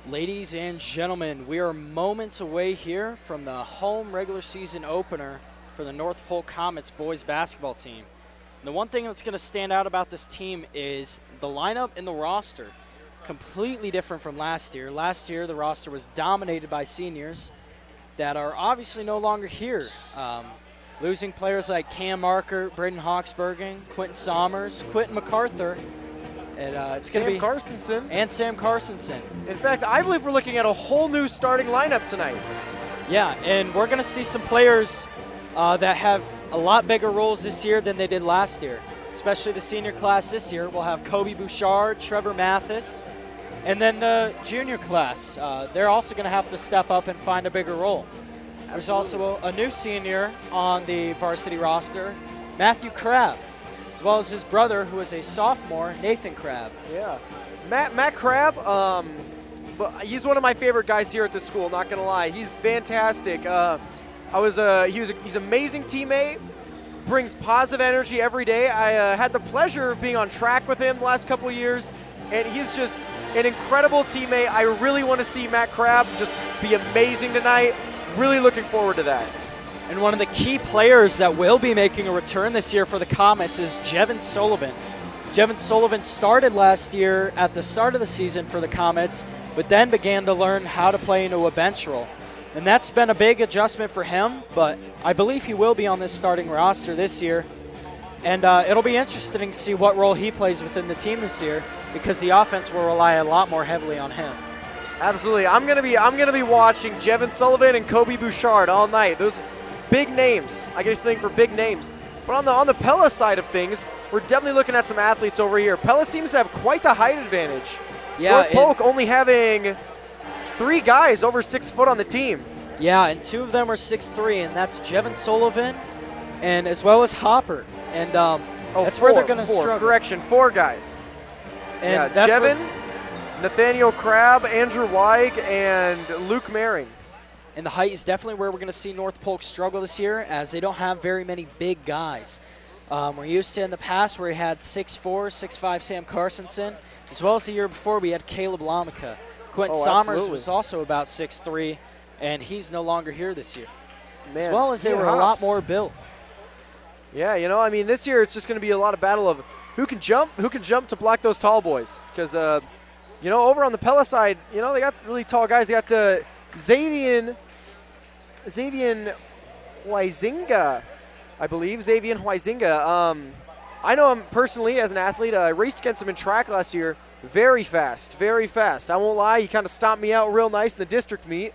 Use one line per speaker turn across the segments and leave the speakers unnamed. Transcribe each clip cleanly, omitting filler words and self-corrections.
Ladies and gentlemen, we are moments away here from the home regular season opener for the North Polk Comets boys basketball team. And the one thing that's going to stand out about this team is the lineup and the roster. Completely different from last year. Last year, the roster was dominated by seniors that are obviously no longer here. Losing players like Cam Marker, Braden Hawksbergen, Quentin Sommers, Quentin MacArthur, and it's going to be
Carstensen.
And Sam Carstensen.
In fact, I believe we're looking at a whole new starting lineup tonight.
Yeah, and we're going to see some players that have a lot bigger roles this year than they did last year, especially the senior class this year. We'll have Kobe Bouchard, Trevor Mathis, and then the junior class. They're also going to have to step up and find a bigger role. There's also a new senior on the varsity roster, Matthew Crabb, as well as his brother, who is a sophomore, Nathan Crabb.
Yeah, Matt Crabb, but he's one of my favorite guys here at this school, not going to lie. He's fantastic. He's an amazing teammate, brings positive energy every day. I had the pleasure of being on track with him the last couple of years, and he's just an incredible teammate. I really want to see Matt Crabb just be amazing tonight. Really looking forward to that.
And one of the key players that will be making a return this year for the Comets is Jevin Sullivan. Jevin Sullivan started last year at the start of the season for the Comets, but then began to learn how to play into a bench role. And that's been a big adjustment for him, but I believe he will be on this starting roster this year. And it'll be interesting to see what role he plays within the team this year, because the offense will rely a lot more heavily on him.
Absolutely. I'm gonna be watching Jevin Sullivan and Kobe Bouchard all night. Those big names. I get a feeling for big names. But on the Pella side of things, we're definitely looking at some athletes over here. Pella seems to have quite the height advantage.
Yeah,
North Polk only having 3 guys over 6 foot on the team.
Yeah, and 2 of them are 6'3", and that's Jevin Sullivan and as well as Hopper. And that's where they're going to struggle.
Correction, 4 guys.
And
yeah,
that's
Jevin, Nathaniel Crabb, Andrew Weig, and Luke Maring.
And the height is definitely where we're going to see North Polk struggle this year, as they don't have very many big guys. We're used to in the past where we had 6'4", 6'5" Sam Carstensen, as well as the year before we had Caleb Lamica. Quentin Sommers was also about 6'3", and he's no longer here this year.
Man,
as well as they were a lot more built.
Yeah, I mean, this year it's just going to be a lot of battle of who can jump to block those tall boys. Because, over on the Pella side, they got really tall guys. They got Xavier Huizinga, I believe. Xavier Huizinga. I know him personally as an athlete. I raced against him in track last year. Very fast, very fast. I won't lie, he kind of stomped me out real nice in the district meet.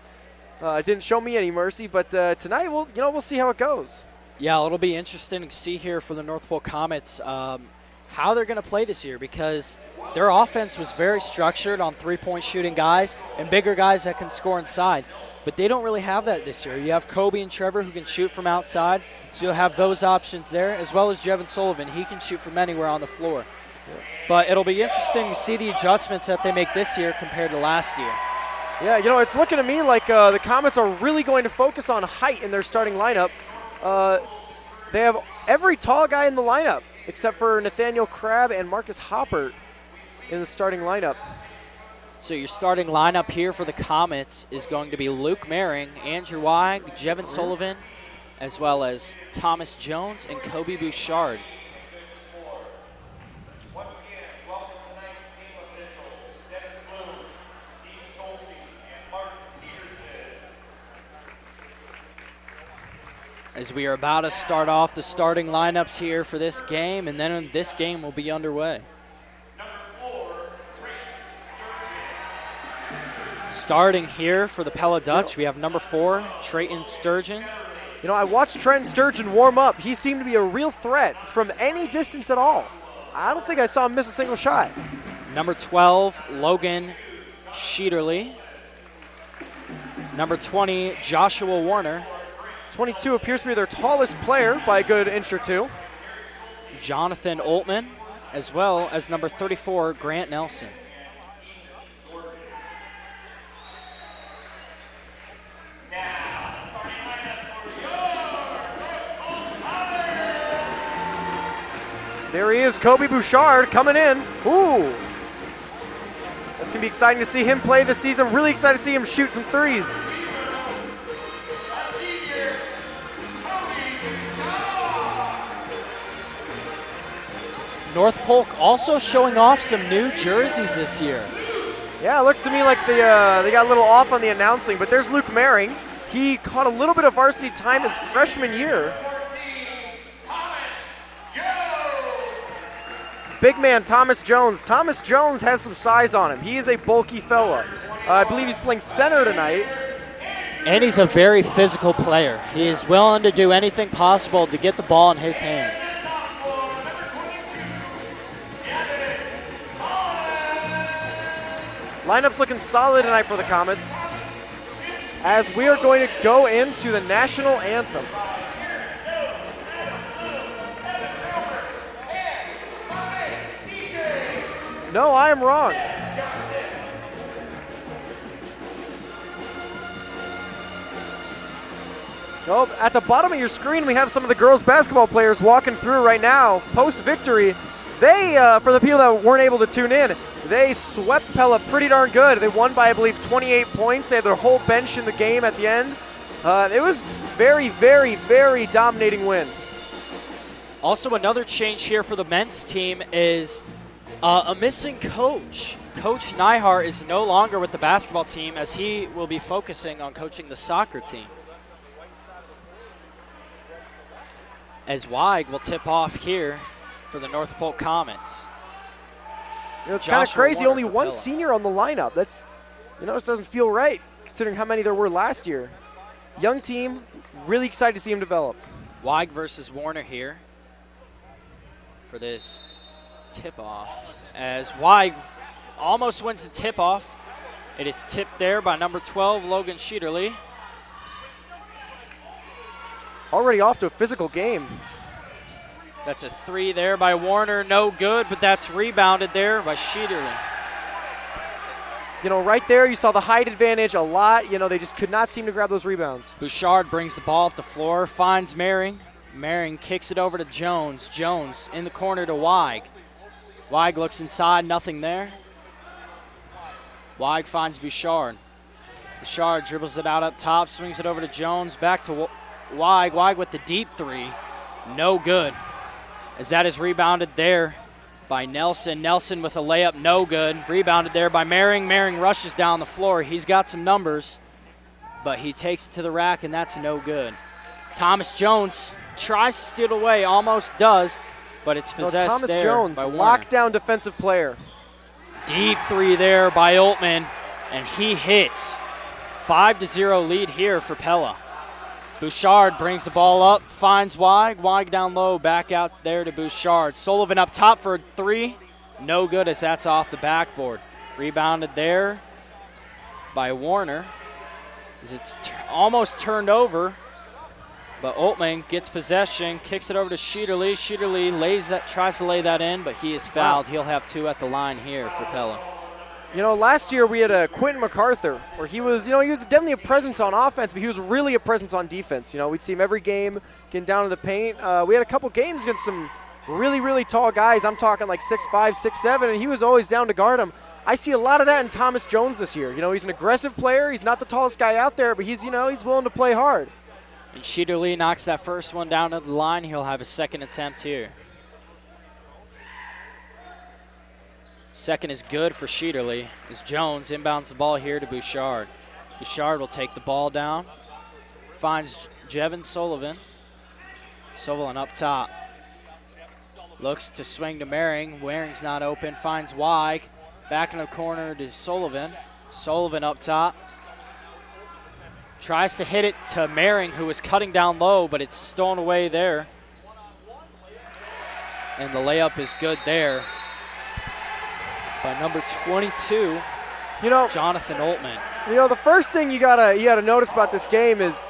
Didn't show me any mercy, but tonight we'll see how it goes.
Yeah, it'll be interesting to see here for the North Polk Comets how they're going to play this year, because their offense was very structured on three-point shooting guys and bigger guys that can score inside. But they don't really have that this year. You have Kobe and Trevor who can shoot from outside, so you'll have those options there, as well as Jevin Sullivan. He can shoot from anywhere on the floor. Yeah. But it'll be interesting to see the adjustments that they make this year compared to last year.
Yeah, it's looking to me like the Comets are really going to focus on height in their starting lineup. They have every tall guy in the lineup except for Nathaniel Crabb and Marcus Hopper in the starting lineup.
So your starting lineup here for the Comets is going to be Luke Maring, Andrew Weig, Jevin Sullivan, as well as Thomas Jones and Kobe Bouchard. As we are about to start off the starting lineups here for this game, and then this game will be underway. Starting here for the Pella Dutch, we have number 4, Trayton Sturgeon.
I watched Trent Sturgeon warm up. He seemed to be a real threat from any distance at all. I don't think I saw him miss a single shot.
Number 12, Logan Sheeterly. Number 20, Joshua Warner.
22 appears to be their tallest player by a good inch or two.
Jonathan Oltman, as well as number 34, Grant Nelson.
There he is, Kobe Bouchard coming in. Ooh. That's going to be exciting to see him play this season. Really excited to see him shoot some threes.
North Polk also showing off some new jerseys this year.
Yeah, it looks to me like they got a little off on the announcing, but there's Luke Maring. He caught a little bit of varsity time his freshman year. Big man Thomas Jones. Thomas Jones has some size on him. He is a bulky fella. I believe he's playing center tonight.
And he's a very physical player. He is willing to do anything possible to get the ball in his hands.
Lineup's looking solid tonight for the Comets as we are going to go into the national anthem. No, I am wrong. Nope. At the bottom of your screen, we have some of the girls basketball players walking through right now. Post-victory, they, for the people that weren't able to tune in, they swept Pella pretty darn good. They won by, I believe, 28 points. They had their whole bench in the game at the end. It was very, very, very dominating win.
Also, another change here for the men's team is a missing coach. Coach Neihart is no longer with the basketball team as he will be focusing on coaching the soccer team. As Weig will tip off here for the North Polk Comets.
You know, it's kind of crazy, only one senior on the lineup. That's, you know, this doesn't feel right considering how many there were last year. Young team, really excited to see him develop.
Weig versus Warner here for this tip-off. As Weig almost wins the tip-off. It is tipped there by number 12, Logan Sheederly.
Already off to a physical game.
That's a three there by Warner, no good, but that's rebounded there by Sheederly.
You know, right there you saw the height advantage a lot. You know, they just could not seem to grab those rebounds.
Bouchard brings the ball up the floor, finds Maring. Maring kicks it over to Jones. Jones in the corner to Weig. Weig looks inside, nothing there. Weig finds Bouchard. Bouchard dribbles it out up top, swings it over to Jones, back to Weig. Weig with the deep three, no good. As that is rebounded there by Nelson. Nelson with a layup, no good. Rebounded there by Maring. Maring rushes down the floor. He's got some numbers, but he takes it to the rack, and that's no good. Thomas Jones tries to steal it away, almost does, but it's possessed
Thomas
there
Jones,
by Warner.
lockdown defensive player.
Deep three there by Oltman, and he hits. 5-0 lead here for Pella. Bouchard brings the ball up, finds Weig. Weig down low, back out there to Bouchard. Sullivan up top for a three. No good as that's off the backboard. Rebounded there by Warner as it's almost turned over. But Oltman gets possession, kicks it over to Sheederly. Sheederly tries to lay that in, but he is fouled. He'll have two at the line here for Pella.
You know, last year we had Quentin MacArthur, where he was definitely a presence on offense, but he was really a presence on defense. You know, we'd see him every game getting down to the paint. We had a couple games against some really, really tall guys. I'm talking like 6'5", 6'7", and he was always down to guard him. I see a lot of that in Thomas Jones this year. You know, he's an aggressive player. He's not the tallest guy out there, but he's willing to play hard.
And Sheederly knocks that first one down to the line. He'll have a second attempt here. Second is good for Sheederly as Jones inbounds the ball here to Bouchard. Bouchard will take the ball down, finds Jevin Sullivan. Sullivan up top. Looks to swing to Maring. Maring's not open, finds Weig. Back in the corner to Sullivan. Sullivan up top. Tries to hit it to Maring, who is cutting down low, but it's stolen away there. And the layup is good there by number 22, Jonathan Oltman.
You know, the first thing you gotta notice about this game is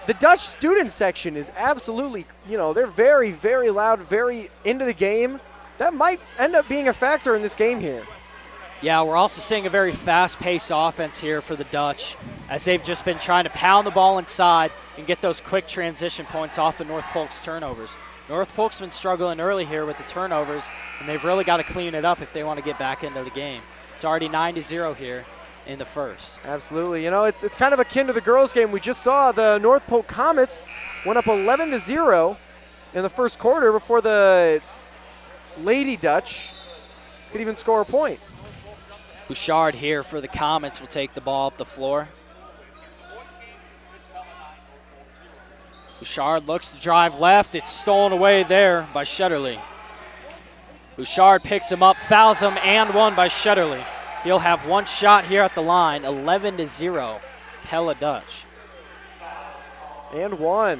the Dutch student section is absolutely, they're very, very loud, very into the game. That might end up being a factor in this game here.
Yeah, we're also seeing a very fast-paced offense here for the Dutch as they've just been trying to pound the ball inside and get those quick transition points off of North Polk's turnovers. North Polk's been struggling early here with the turnovers, and they've really got to clean it up if they want to get back into the game. It's already 9-0 here in the first.
Absolutely. You know, it's kind of akin to the girls' game. We just saw the North Polk Comets went up 11-0 in the first quarter before the Lady Dutch could even score a point.
Bouchard here for the Comets will take the ball up the floor. Bouchard looks to drive left. It's stolen away there by Shutterly. Bouchard picks him up, fouls him, and one by Shutterly. He'll have one shot here at the line, 11-0, Pella Dutch.
And one.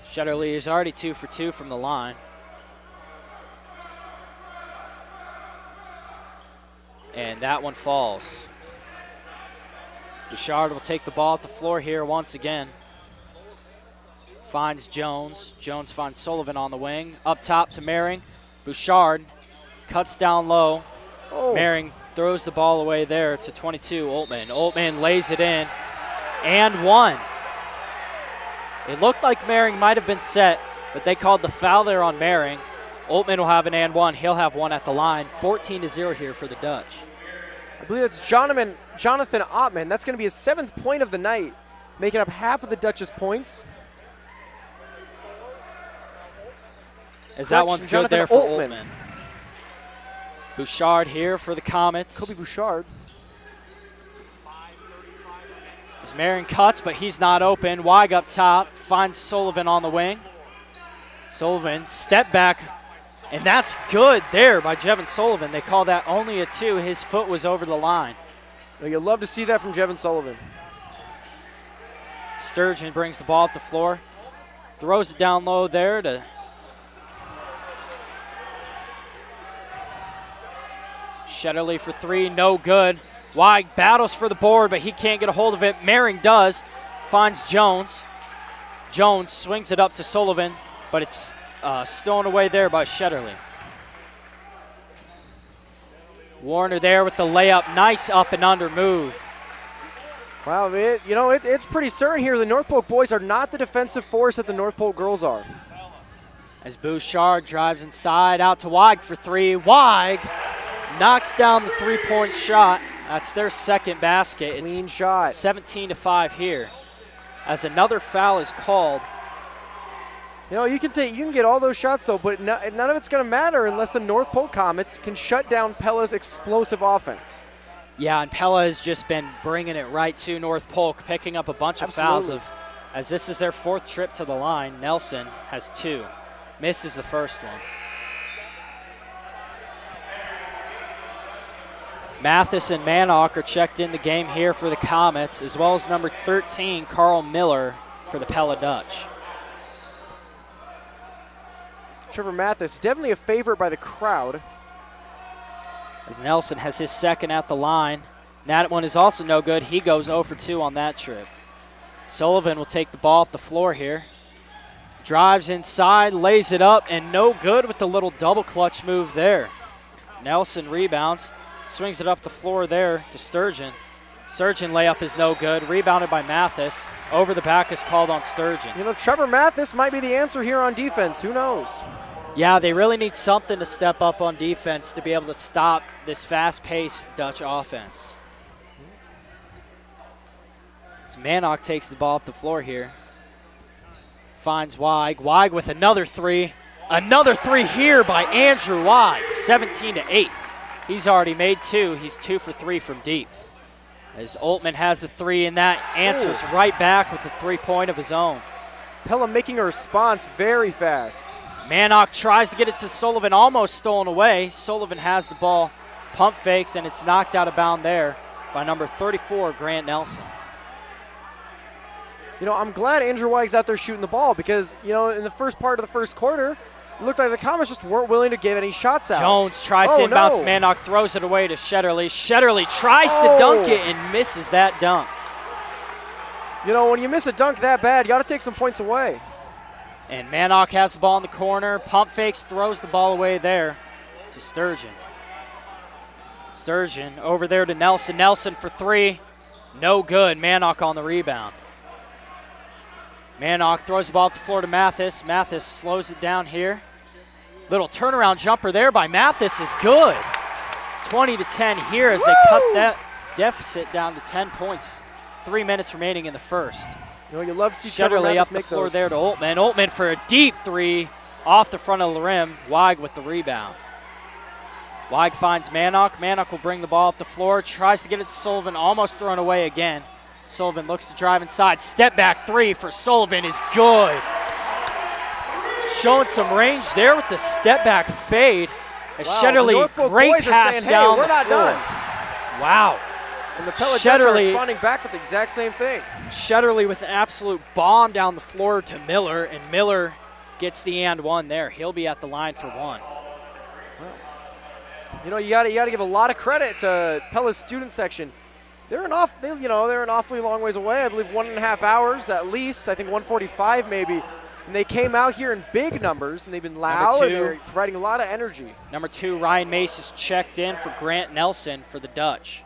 Shutterly is already 2 for 2 from the line. And that one falls. Bouchard will take the ball at the floor here once again. Finds Jones. Jones finds Sullivan on the wing. Up top to Mehring. Bouchard cuts down low.
Oh.
Mehring throws the ball away there to 22, Oltman. Oltman lays it in. And one. It looked like Mehring might have been set, but they called the foul there on Mehring. Oltman will have an and one. He'll have one at the line. 14-0 here for the Dutch.
I believe it's Jonathan Ottman. That's going to be his 7th point of the night, making up half of the Dutch's points.
As that one's good there for Oltman. Bouchard here for the Comets.
Kobe Bouchard.
As Mehring cuts, but he's not open. Weig up top, finds Sullivan on the wing. Sullivan, step back, and that's good there by Jevin Sullivan. They call that only a 2. His foot was over the line.
Well, you'll love to see that from Jevin Sullivan.
Sturgeon brings the ball up the floor. Throws it down low there to Shutterly for 3, no good. Weig battles for the board, but he can't get a hold of it. Mehring does, finds Jones. Jones swings it up to Sullivan, but it's stolen away there by Shutterly. Warner there with the layup. Nice up and under move.
Wow, it's pretty certain here. The North Polk boys are not the defensive force that the North Polk girls are.
As Bouchard drives inside, out to Weig for 3. Weig knocks down the 3-point shot. That's their second basket.
Clean shot.
17-5 here. As another foul is called.
You know, you can get all those shots though, but none of it's going to matter unless the North Polk Comets can shut down Pella's explosive offense.
Yeah, and Pella has just been bringing it right to North Polk, picking up a bunch of fouls. As this is their 4th trip to the line, Nelson has 2. Misses the first one. Mathis and Manock are checked in the game here for the Comets, as well as number 13, Carl Miller, for the Pella Dutch.
Trevor Mathis, definitely a favorite by the crowd.
As Nelson has his 2nd at the line. That one is also no good. He goes 0 for 2 on that trip. Sullivan will take the ball up the floor here. Drives inside, lays it up, and no good with the little double clutch move there. Nelson rebounds, swings it up the floor there to Sturgeon. Sturgeon layup is no good. Rebounded by Mathis. Over the back is called on Sturgeon.
You know, Trevor Mathis might be the answer here on defense. Who knows?
Yeah, they really need something to step up on defense to be able to stop this fast-paced Dutch offense. As Manock takes the ball up the floor here. Finds Weig. Weig with another 3. Another 3 here by Andrew Weig, 17-8. He's already made 2. He's 2 for 3 from deep. As Oltman has the 3, and that answers right back with a 3-point of his own.
Pella making a response very fast.
Manock tries to get it to Sullivan, almost stolen away. Sullivan has the ball, pump fakes, and it's knocked out of bounds there by number 34, Grant Nelson.
You know, I'm glad Andrew Weig's out there shooting the ball because, you know, in the first part of the first quarter, it looked like the Comets just weren't willing to give any shots out.
Jones tries to inbounds. Manock throws it away to Shutterly. Shutterly tries to dunk it and misses that dunk.
You know, when you miss a dunk that bad, you got to take some points away.
And Manock has the ball in the corner. Pump fakes, throws the ball away there to Sturgeon. Sturgeon over there to Nelson. Nelson for 3. No good. Manock on the rebound. Manock throws the ball at the floor to Mathis. Mathis slows it down here. Little turnaround jumper there by Mathis is good. 20-10 here as they cut that deficit down to 10 points. 3 minutes remaining in the first.
You know, you love to see
Shetterly up the floor there to Oltmann. Oltmann for a deep three off the front of the rim. Weig with the rebound. Weig finds Manock. Manock will bring the ball up the floor. Tries to get it to Sullivan. Almost thrown away again. Sullivan looks to drive inside. Step back three for Sullivan is good. Showing some range there with the step back fade. As Shetterly, great pass
saying,
down
hey, we're
the
not
floor.
done.
Wow.
And the Pella Dutch are responding back with the exact same thing.
Shetterly with an absolute bomb down the floor to Miller, and Miller gets the and one there. He'll be at the line for one.
You know, you got to give a lot of credit to Pella's student section. They're an awfully long ways away. I believe 1.5 hours at least. I think 145 maybe. And they came out here in big numbers, and they've been loud, and they're providing a lot of energy.
Number 2, Ryan Mace is checked in for Grant Nelson for the Dutch.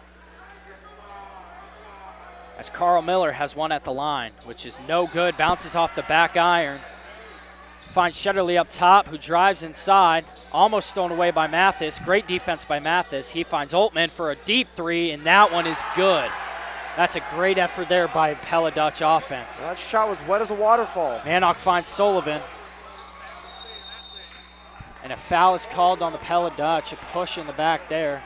As Carl Miller has one at the line, which is no good. Bounces off the back iron. Finds Shetterly up top, who drives inside. Almost thrown away by Mathis. Great defense by Mathis. He finds Oltmann for a deep three, and that one is good. That's a great effort there by Pella Dutch offense.
That shot was wet as a waterfall.
Manock finds Sullivan. And a foul is called on the Pella Dutch. A push in the back there.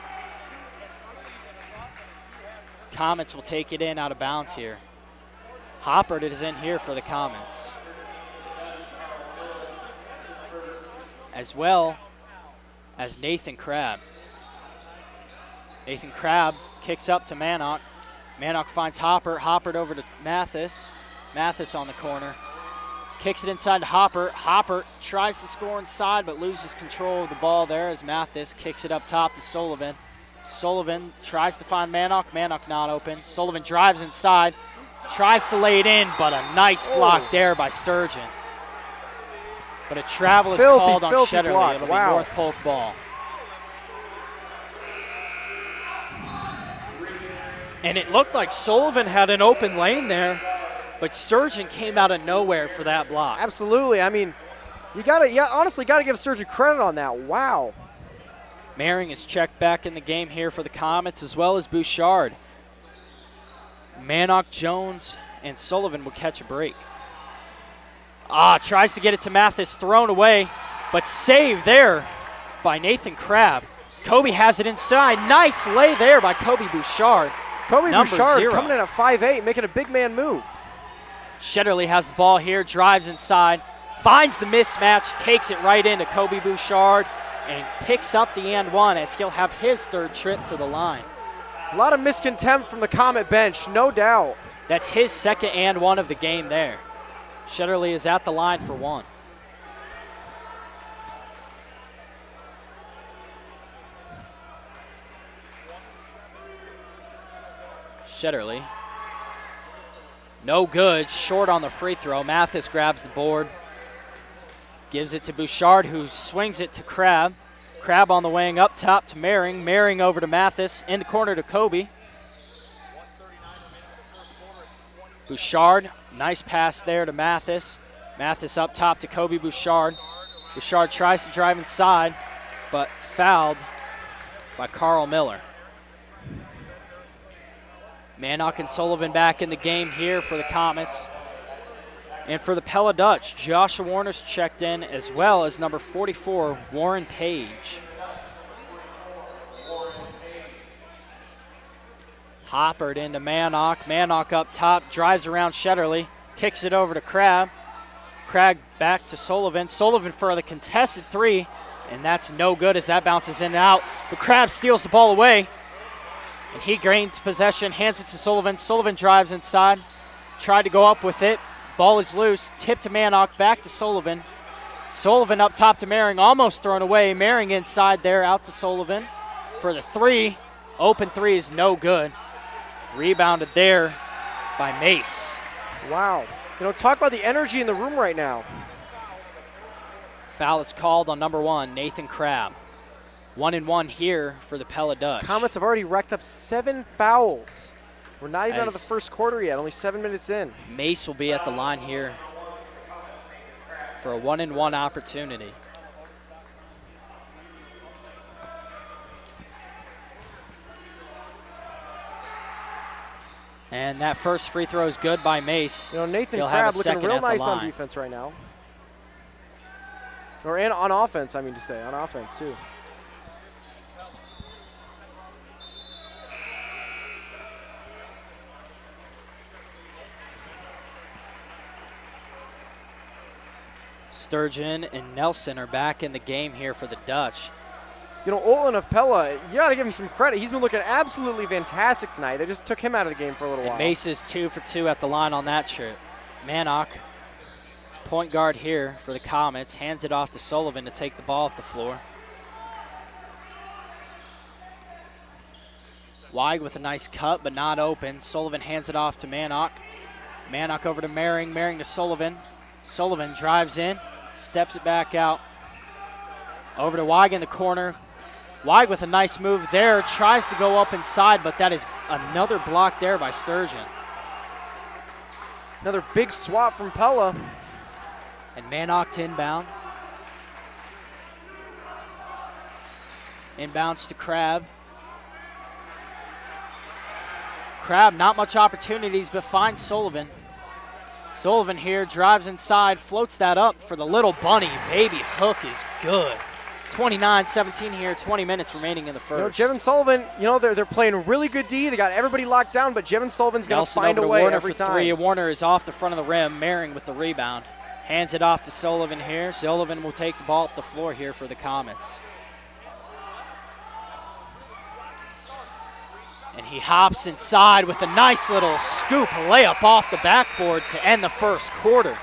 Comets will take it in out of bounds here. Hoppert is in here for the Comets. As well as Nathan Crabb. Nathan Crabb kicks up to Manock. Manock finds Hoppert. Hoppert over to Mathis. Mathis on the corner. Kicks it inside to Hoppert. Hoppert tries to score inside but loses control of the ball there as Mathis kicks it up top to Sullivan. Sullivan tries to find Manock. Manock not open. Sullivan drives inside. Tries to lay it in, but a nice block there by Sturgeon. But a travel is called on Shetterly.
Block.
It'll
Wow.
be North Polk ball. And it looked like Sullivan had an open lane there, but Sturgeon came out of nowhere for that block.
Absolutely. I mean, honestly gotta give Sturgeon credit on that. Wow.
Maring is checked back in the game here for the Comets, as well as Bouchard. Manock, Jones, and Sullivan will catch a break. Tries to get it to Mathis, thrown away, but saved there by Nathan Crabb. Kobe has it inside. Nice lay there by Kobe Bouchard.
Kobe Bouchard
0.
coming in at 5'8", making a big man move.
Shetterly has the ball here, drives inside, finds the mismatch, takes it right into Kobe Bouchard, and picks up the and one as he'll have his third trip to the line.
A lot of miscontempt from the Comet bench, no doubt.
That's his second and one of the game there. Shetterly is at the line for one. Shetterly. No good. Short on the free throw. Mathis grabs the board. Gives it to Bouchard, who swings it to Crabb. Crabb on the wing up top to Maring. Maring over to Mathis. In the corner to Kobe. Bouchard. Nice pass there to Mathis. Mathis up top to Kobe Bouchard. Bouchard tries to drive inside, but fouled by Carl Miller. Manock and Sullivan back in the game here for the Comets. And for the Pella Dutch, Joshua Warner's checked in, as well as number 44, Warren Page. Hoppert into Manock. Manock up top, drives around Shetterly, kicks it over to Crabb. Crabb back to Sullivan. Sullivan for the contested three, and that's no good as that bounces in and out. But Crabb steals the ball away, and he gains possession, hands it to Sullivan. Sullivan drives inside, tried to go up with it. Ball is loose, tip to Manock, back to Sullivan. Sullivan up top to Maring, almost thrown away. Maring inside there, out to Sullivan for the three. Open three is no good. Rebounded there by Mace.
Wow. You know, talk about the energy in the room right now.
Foul is called on number 1, Nathan Crabb. 1-1 here for the Pella Dutch.
Comets have already racked up 7 fouls. We're not even out of the first quarter yet, only 7 minutes in.
Mace will be at the line here for a 1-1 opportunity. And that first free throw is good by Mace.
You know, Nathan
He'll
Crabb
have a
looking
second
real
at the
nice on
line.
defense right now. Or on offense, I mean to say. On offense, too.
Sturgeon and Nelson are back in the game here for the Dutch.
You know, Olin of Pella, you got to give him some credit. He's been looking absolutely fantastic tonight. They just took him out of the game for a little while.
Mace is 2 for 2 at the line on that trip. Manock is point guard here for the Comets. Hands it off to Sullivan to take the ball off the floor. Weig with a nice cut, but not open. Sullivan hands it off to Manock. Manock over to Mehring. Mehring to Sullivan. Sullivan drives in, steps it back out. Over to Weig in the corner. Weig with a nice move there. Tries to go up inside, but that is another block there by Sturgeon.
Another big swap from Pella.
And Manock to inbound. Inbounds to Crabb. Crabb, not much opportunities, but finds Sullivan. Sullivan here drives inside, floats that up for the little bunny. Baby hook is good. 29-17 here, 20 minutes remaining in the first.
You know, Jevin Sullivan, you know, they're playing really good D. They got everybody locked down, but Jevin Sullivan's going to find a way
Warner
every
for
time.
three. Warner is off the front of the rim. Mehring with the rebound. Hands it off to Sullivan here. Sullivan will take the ball up the floor here for the Comets. And he hops inside with a nice little scoop layup off the backboard to end the first quarter.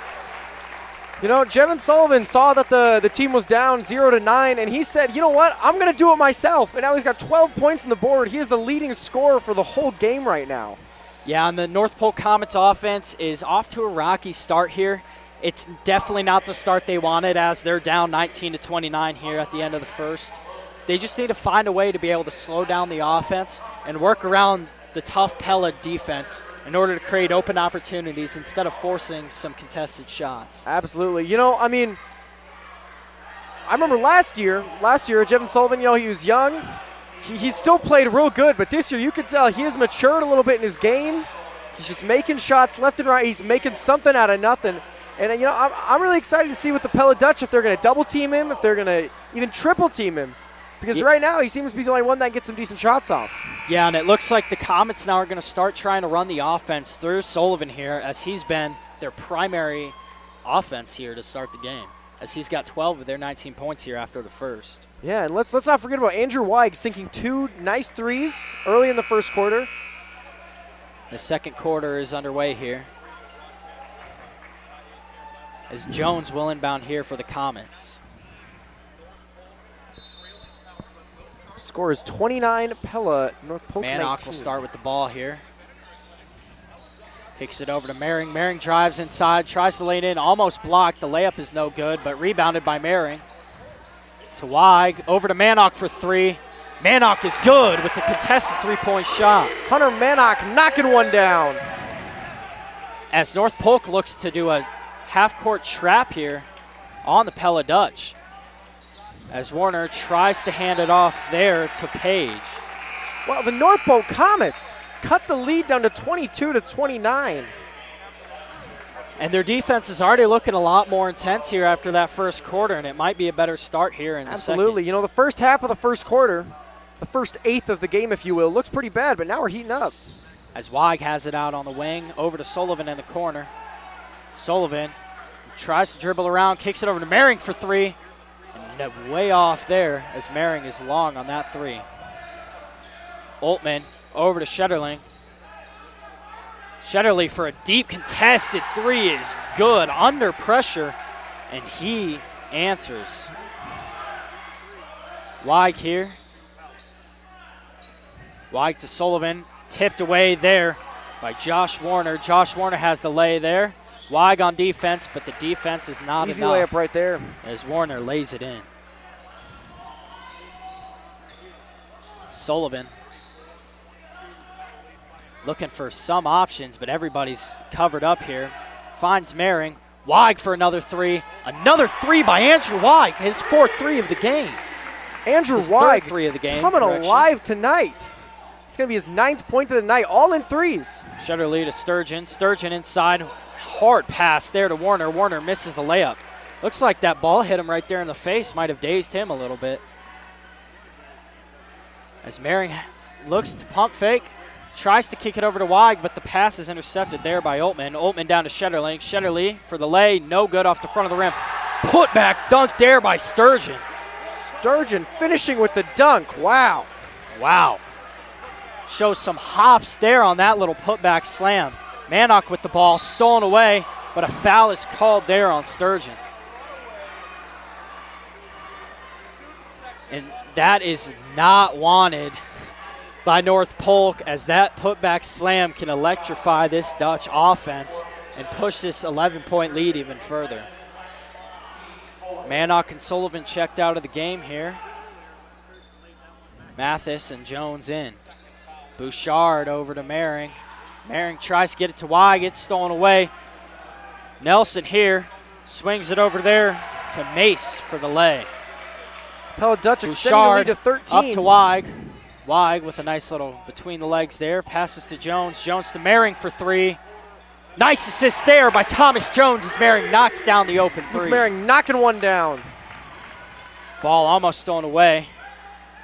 You know, Jevin Sullivan saw that the team was down 0-9, and he said, you know what, I'm going to do it myself. And now he's got 12 points on the board. He is the leading scorer for the whole game right now.
Yeah, and the North Polk Comets offense is off to a rocky start here. It's definitely not the start they wanted, as they're down 19-29 here at the end of the first. They just need to find a way to be able to slow down the offense and work around the tough Pella defense in order to create open opportunities instead of forcing some contested shots.
Absolutely. You know, I mean, I remember last year, Jevin Sullivan, you know, he was young. He still played real good, but this year you could tell he has matured a little bit in his game. He's just making shots left and right. He's making something out of nothing. And, you know, I'm really excited to see with the Pella Dutch, if they're going to double team him, if they're going to even triple team him. Because right now he seems to be the only one that gets some decent shots off.
Yeah, and it looks like the Comets now are going to start trying to run the offense through Sullivan here, as he's been their primary offense here to start the game, as he's got 12 of their 19 points here after the first.
Yeah, and let's not forget about Andrew Weig sinking 2 nice threes early in the first quarter.
The second quarter is underway here, as Jones will inbound here for the Comets.
Score is 29, Pella, North Polk 19.
Manock will start with the ball here. Kicks it over to Mehring. Mehring drives inside, tries to lay it in, almost blocked. The layup is no good, but rebounded by Mehring. To Weig, over to Manock for three. Manock is good with the contested three-point shot.
Hunter Manock knocking one down.
As North Polk looks to do a half-court trap here on the Pella Dutch, as Warner tries to hand it off there to Page.
Well, the North Polk Comets cut the lead down to 22-29.
And their defense is already looking a lot more intense here after that first quarter, and it might be a better start here in the second.
Absolutely. You know, the first half of the first quarter, the first eighth of the game, if you will, looks pretty bad, but now we're heating up.
As Weig has it out on the wing, over to Sullivan in the corner. Sullivan tries to dribble around, kicks it over to Mehring for three. And way off there, as Mehring is long on that three. Oltmann over to Shetterling. Shetterling for a deep contested three is good, under pressure, and he answers. Weig here. Weig to Sullivan, tipped away there by Josh Warner. Josh Warner has the lay there. Weig on defense, but the defense is not
Easy
enough.
layup right there.
As Warner lays it in. Sullivan looking for some options, but everybody's covered up here. Finds Mehring. Weig for another three. Another three by Andrew Weig, his fourth three of the game.
Andrew
his
Weig
third three of the game.
coming alive tonight. It's going to be his 9th point of the night, all in threes.
Shetterly to Sturgeon. Sturgeon inside. Hard pass there to Warner. Warner misses the layup. Looks like that ball hit him right there in the face. Might have dazed him a little bit. As Mering looks to pump fake. Tries to kick it over to Weig, but the pass is intercepted there by Oltmann. Oltmann down to Shetterly. Shetterly for the lay. No good off the front of the rim. Put back dunk there by Sturgeon.
Sturgeon finishing with the dunk. Wow.
Wow. Shows some hops there on that little putback slam. Manock with the ball, stolen away, but a foul is called there on Sturgeon. And that is not wanted by North Polk, as that putback slam can electrify this Dutch offense and push this 11-point lead even further. Manock and Sullivan checked out of the game here. Mathis and Jones in. Bouchard over to Mering. Mering tries to get it to Weig. It's stolen away. Nelson here swings it over there to Mace for the lay.
Pella Dutch extending the lead to 13.
Up to Weig. Weig with a nice little between the legs there. Passes to Jones. Jones to Mering for three. Nice assist there by Thomas Jones as Mering knocks down the open three.
Mering knocking one down.
Ball almost stolen away.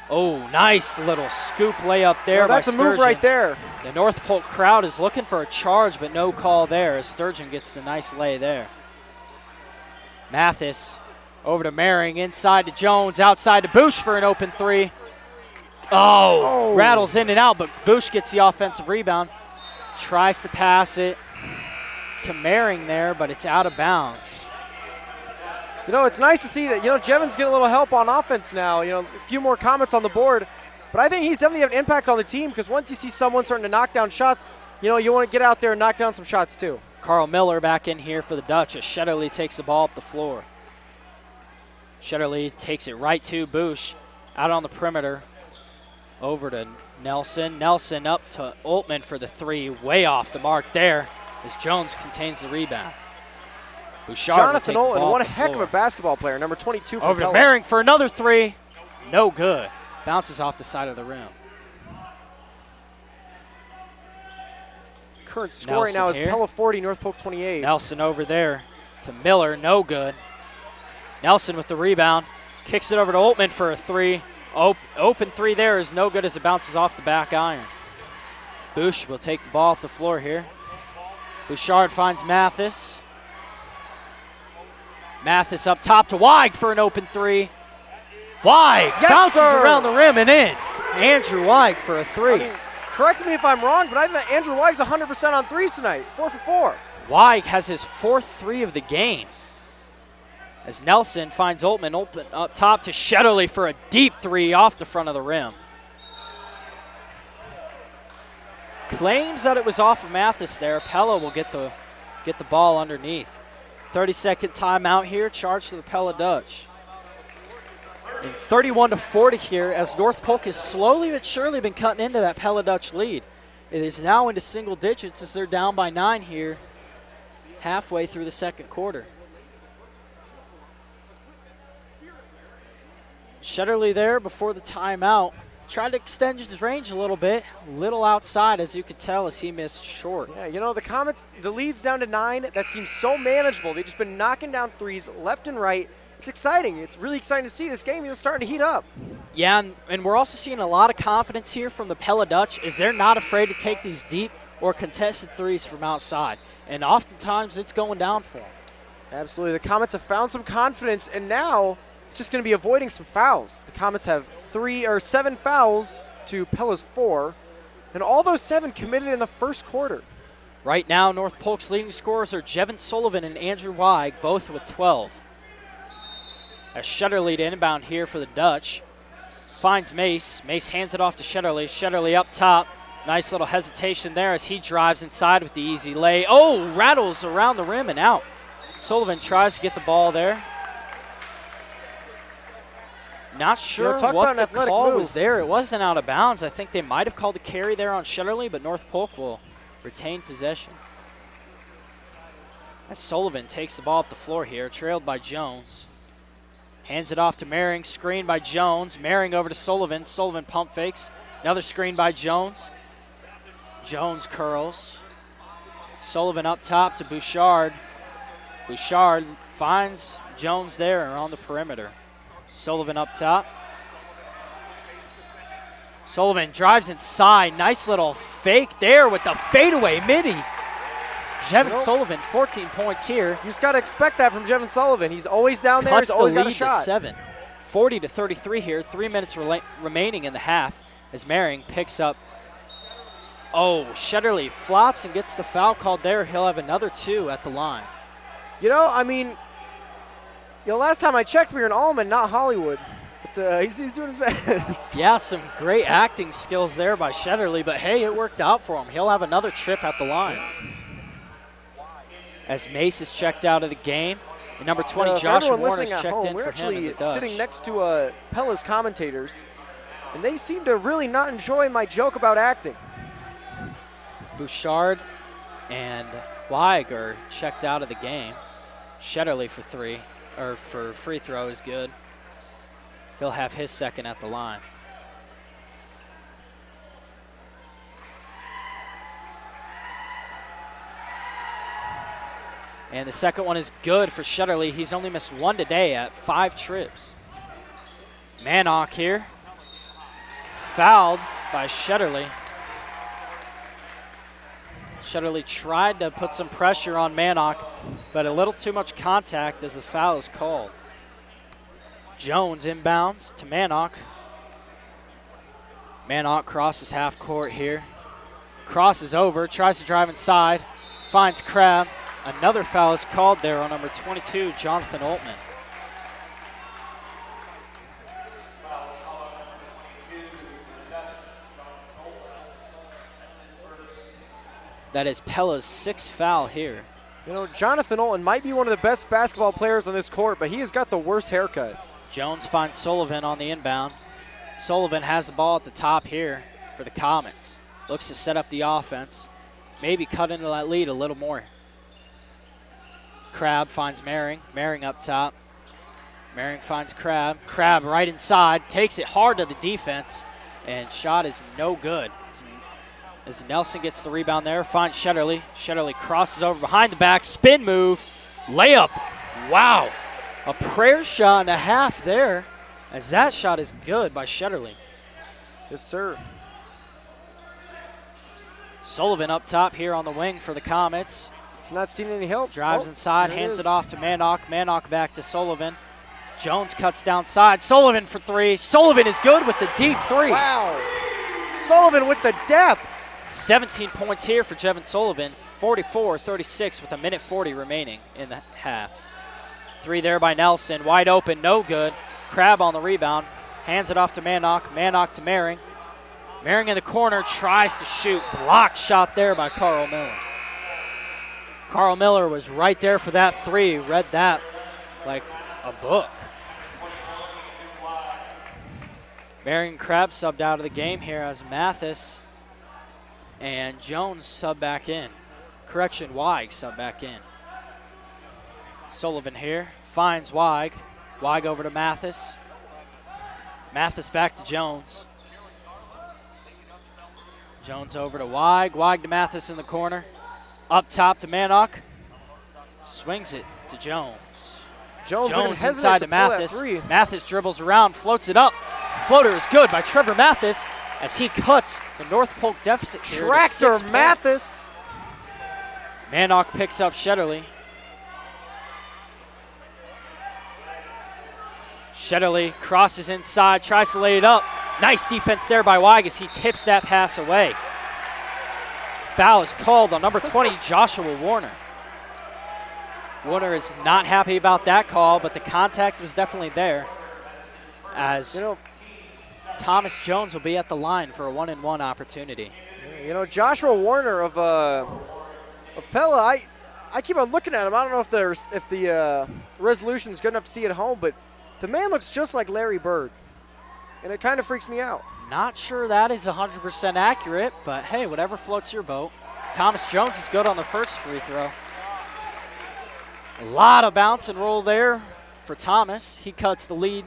Oh, nice little scoop layup there by Sturgeon.
That's a move right there.
The North Polk crowd is looking for a charge, but no call there as Sturgeon gets the nice lay there. Mathis over to Mering, inside to Jones, outside to Bush for an open three. Oh, rattles in and out, but Bush gets the offensive rebound. Tries to pass it to Mering there, but it's out of bounds.
You know, it's nice to see that, Jevon's getting a little help on offense now. A few more comments on the board. But I think he's definitely have an impact on the team, because once you see someone starting to knock down shots, you want to get out there and knock down some shots too.
Carl Miller back in here for the Dutch as Shetterly takes the ball up the floor. Shetterly takes it right to Bush, out on the perimeter. Over to Nelson. Nelson up to Oltmann for the three. Way off the mark there as Jones contains the rebound. Bouchard
Jonathan Oltmann, one heck of a basketball player, number 22 for
Over to Mering for another three. No good. Bounces off the side of the rim.
Current score right now is Pella 40, North Polk 28.
Nelson over there to Miller. No good. Nelson with the rebound. Kicks it over to Oltmann for a three. Open three there is no good as it bounces off the back iron. Bush will take the ball off the floor here. Bouchard finds Mathis. Mathis up top to Weig for an open three. Weig bounces around the rim and in. Andrew Weig for a three.
Correct me if I'm wrong, but I think that Andrew Weig's 100% on threes tonight. 4 for 4.
Weig has his fourth three of the game. As Nelson finds Oltmann up top to Shetterly for a deep three off the front of the rim. Claims that it was off of Mathis there. Pella will get the ball underneath. 30-second timeout here, charged to the Pella Dutch. And 31-40 here as North Polk has slowly but surely been cutting into that Pella Dutch lead. It is now into single digits as they're down by 9 here halfway through the second quarter. Shetterly there before the timeout. Tried to extend his range a little outside, as you could tell, as he missed short.
Yeah, the lead's down to 9. That seems so manageable. They've just been knocking down threes left and right. It's exciting. It's really exciting to see this game starting to heat up.
Yeah, and we're also seeing a lot of confidence here from the Pella Dutch, as they're not afraid to take these deep or contested threes from outside. And oftentimes it's going down for them.
Absolutely. The Comets have found some confidence, and now it's just going to be avoiding some fouls. The Comets have 7 fouls to Pella's 4, and all those 7 committed in the first quarter.
Right now, North Polk's leading scorers are Jevon Sullivan and Andrew Weig, both with 12. As Shetterly to inbound here for the Dutch. Finds Mace. Mace hands it off to Shetterly. Shetterly up top. Nice little hesitation there as he drives inside with the easy lay. Oh, rattles around the rim and out. Sullivan tries to get the ball there. Not sure what the call was there. It wasn't out of bounds. I think they might have called a carry there on Shetterly, but North Polk will retain possession. As Sullivan takes the ball up the floor here, trailed by Jones. Hands it off to Mering, screened by Jones. Mering over to Sullivan. Sullivan pump fakes. Another screen by Jones. Jones curls. Sullivan up top to Bouchard. Bouchard finds Jones there on the perimeter. Sullivan up top. Sullivan drives inside. Nice little fake there with the fadeaway midi. Jevin Sullivan, 14 points here.
You just got to expect that from Jevin Sullivan. He's always down there.
Cuts
He's always
the
got a
lead
shot.
to 7. 40-33 here. 3 minutes remaining in the half as Mehring picks up. Oh, Shetterly flops and gets the foul called there. He'll have another 2 at the line.
You know, I mean, last time I checked, we were in Allman, not Hollywood. But he's doing his best.
Yeah, some great acting skills there by Shetterly, but hey, it worked out for him. He'll have another trip at the line. As Mace is checked out of the game. And number 20, Joshua Warner is checked in
we're
for him.
We're actually sitting next to Pella's commentators, and they seem to really not enjoy my joke about acting.
Bouchard and Weig are checked out of the game. Shetterly for free throw is good. He'll have his second at the line. And the second one is good for Shetterly. He's only missed 1 today at 5 trips. Manock here. Fouled by Shetterly. Shetterly tried to put some pressure on Manock, but a little too much contact as the foul is called. Jones inbounds to Manock. Manock crosses half court here. Crosses over, tries to drive inside, finds Crabb. Another foul is called there on number 22, Jonathan Altman. That is Pella's 6th foul here.
You know, Jonathan Altman might be one of the best basketball players on this court, but he has got the worst haircut.
Jones finds Sullivan on the inbound. Sullivan has the ball at the top here for the Comets. Looks to set up the offense. Maybe cut into that lead a little more. Crabb finds Mehring. Mehring up top. Mehring finds Crabb. Crabb right inside. Takes it hard to the defense. And shot is no good. As Nelson gets the rebound there. Finds Shetterly. Shetterly crosses over behind the back. Spin move. Layup. Wow. A prayer shot and a half there. As that shot is good by Shetterly.
Yes, sir.
Sullivan up top here on the wing for the Comets.
He's not seen any help.
Drives inside, hands it off to Manock. Manock back to Sullivan. Jones cuts downside. Sullivan for 3. Sullivan is good with the deep 3.
Wow. Sullivan with the depth.
17 points here for Jevin Sullivan. 44-36 with 1:40 remaining in the half. 3 there by Nelson. Wide open, no good. Crabb on the rebound. Hands it off to Manock. Manock to Mehring. Mehring in the corner, tries to shoot. Blocked shot there by Carl Miller. Carl Miller was right there for that 3. Read that like a book. Mehring Crabb subbed out of the game here as Mathis and Jones sub back in. Correction, Weig sub back in. Sullivan here, finds Weig. Weig over to Mathis. Mathis back to Jones. Jones over to Weig. Weig to Mathis in the corner. Up top to Manock. Swings it to Jones.
Jones
inside to Mathis. Mathis dribbles around, floats it up. Floater is good by Trevor Mathis as he cuts the North Polk deficit here.
Tractor Mathis.
Manock picks up Shetterly. Shetterly crosses inside, tries to lay it up. Nice defense there by Weig as he tips that pass away. Foul is called on number 20, Joshua Warner. Warner is not happy about that call, but the contact was definitely there. As Thomas Jones will be at the line for a 1-and-1 opportunity.
You know, Joshua Warner of Pella, I keep on looking at him. I don't know if the resolution is good enough to see at home, but the man looks just like Larry Bird, and it kind of freaks me out.
Not sure that is 100% accurate, but hey, whatever floats your boat. Thomas Jones is good on the first free throw. A lot of bounce and roll there for Thomas. He cuts the lead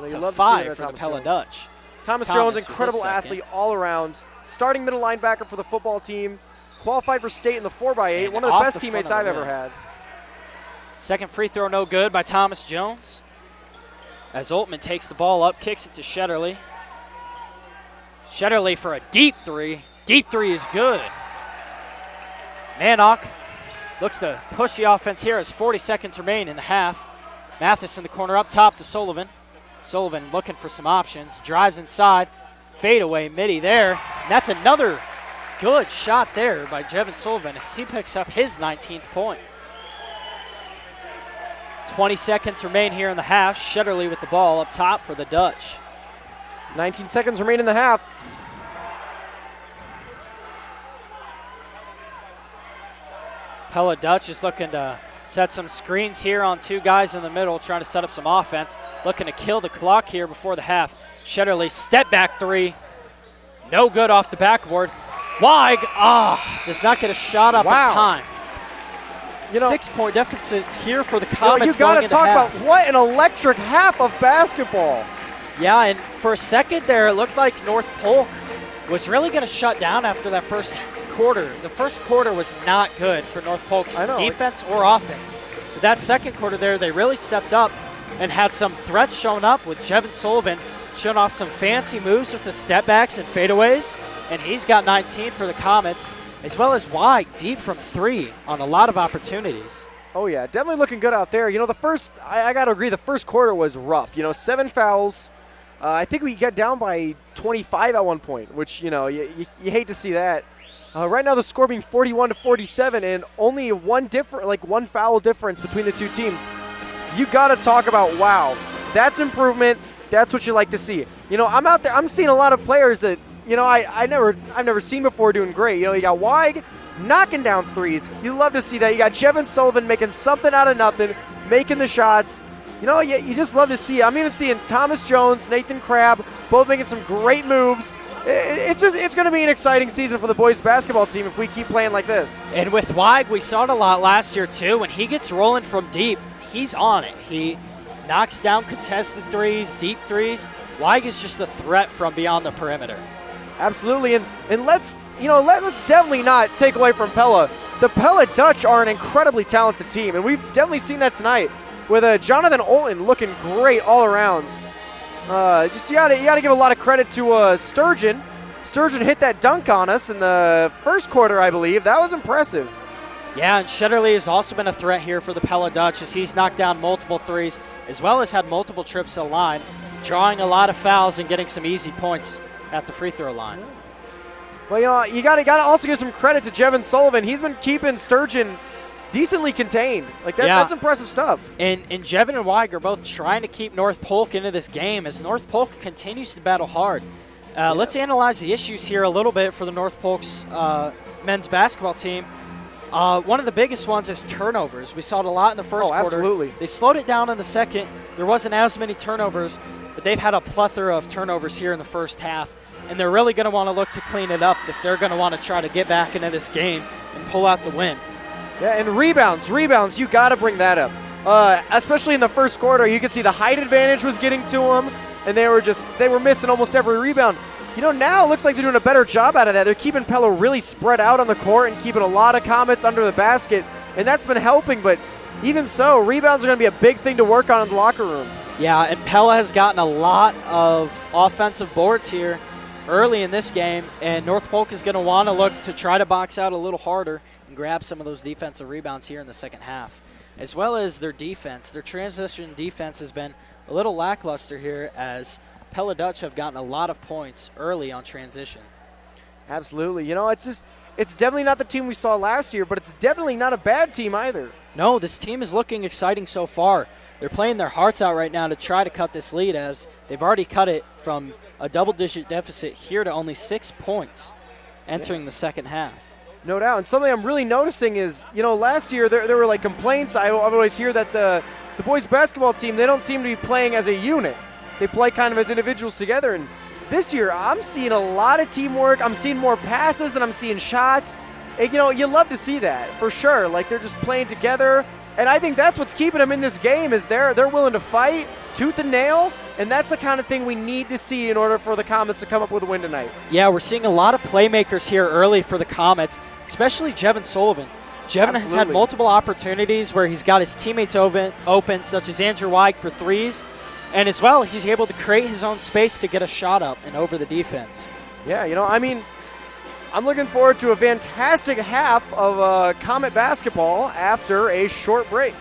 to 5 for the Pella Dutch.
Thomas Jones, incredible athlete all around. Starting middle linebacker for the football team. Qualified for state in the 4x8. One of the best teammates I've ever had.
Second free throw no good by Thomas Jones. As Oltmann takes the ball up, kicks it to Shetterly. Shetterly for a deep three. Deep three is good. Manock looks to push the offense here as 40 seconds remain in the half. Mathis in the corner up top to Sullivan. Sullivan looking for some options. Drives inside. Fadeaway midi there. And that's another good shot there by Jevin Sullivan as he picks up his 19th point. 20 seconds remain here in the half. Shetterly with the ball up top for the Dutch.
19 seconds remain in the half.
Pella Dutch is looking to set some screens here on two guys in the middle, trying to set up some offense. Looking to kill the clock here before the half. Shetterly step back three. No good off the backboard. Weig, does not get a shot up in time. 6-point deficit here for the Comets.
You got to talk about what an electric half of basketball.
Yeah, and for a second there, it looked like North Polk was really going to shut down after that first quarter. The first quarter was not good for North Polk's defense or offense. But that second quarter there, they really stepped up and had some threats showing up with Jevin Sullivan showing off some fancy moves with the step backs and fadeaways. And he's got 19 for the Comets, as well as Weig deep from three on a lot of opportunities.
Oh, yeah, definitely looking good out there. The first, I got to agree, the first quarter was rough. 7 fouls. I think we got down by 25 at one point, which, you hate to see that. Right now the score being 41-47 and only one foul difference between the two teams. You got to talk about, wow, that's improvement. That's what you like to see. I'm out there, I'm seeing a lot of players that, I've never seen before doing great. You got Weig knocking down threes. You love to see that. You got Jevin Sullivan making something out of nothing, making the shots. You just love to see it. I'm even seeing Thomas Jones, Nathan Crabb, both making some great moves. It's going to be an exciting season for the boys basketball team if we keep playing like this.
And with Weig, we saw it a lot last year too. When he gets rolling from deep, he's on it. He knocks down contested threes, deep threes. Weig is just a threat from beyond the perimeter.
Absolutely, and let's definitely not take away from Pella. The Pella Dutch are an incredibly talented team, and we've definitely seen that tonight with Jonathan Oltmann looking great all around. You got to give a lot of credit to Sturgeon. Sturgeon hit that dunk on us in the first quarter, I believe. That was impressive.
Yeah, and Shetterly has also been a threat here for the Pella Dutch as he's knocked down multiple threes, as well as had multiple trips to the line, drawing a lot of fouls and getting some easy points at the free throw line.
Well, you got to also give some credit to Jevin Sullivan. He's been keeping Sturgeon decently contained. That's impressive stuff.
And Jevin and Weig are both trying to keep North Polk into this game as North Polk continues to battle hard. Let's analyze the issues here a little bit for the North Polk's men's basketball team. One of the biggest ones is turnovers. We saw it a lot in the first quarter.
Absolutely.
They slowed it down in the second. There wasn't as many turnovers, but they've had a plethora of turnovers here in the first half, and they're really going to want to look to clean it up if they're going to want to try to get back into this game and pull out the win.
Yeah, and rebounds, you got to bring that up. Especially in the first quarter, you could see the height advantage was getting to them, and they were missing almost every rebound. Now it looks like they're doing a better job out of that. They're keeping Pella really spread out on the court and keeping a lot of Comets under the basket, and that's been helping, but even so, rebounds are going to be a big thing to work on in the locker room.
Yeah, and Pella has gotten a lot of offensive boards here early in this game, and North Polk is going to want to look to try to box out a little harder and grab some of those defensive rebounds here in the second half, as well as their defense. Their transition defense has been a little lackluster here as Pella Dutch have gotten a lot of points early on transition.
Absolutely. It's definitely not the team we saw last year, but it's definitely not a bad team either.
No, this team is looking exciting so far. They're playing their hearts out right now to try to cut this lead as they've already cut it from a double-digit deficit here to only 6 points entering the second half.
No doubt. And something I'm really noticing is, last year there were complaints. I always hear that the boys basketball team, they don't seem to be playing as a unit. They play kind of as individuals together. And this year, I'm seeing a lot of teamwork. I'm seeing more passes and I'm seeing shots. And, you love to see that for sure. They're just playing together. And I think that's what's keeping them in this game is they're willing to fight tooth and nail. And that's the kind of thing we need to see in order for the Comets to come up with a win tonight.
Yeah, we're seeing a lot of playmakers here early for the Comets, especially Jevin Sullivan. Jevin has had multiple opportunities where he's got his teammates open, such as Andrew Weig for threes. And as well, he's able to create his own space to get a shot up and over the defense.
Yeah, I'm looking forward to a fantastic half of Comet basketball after a short break.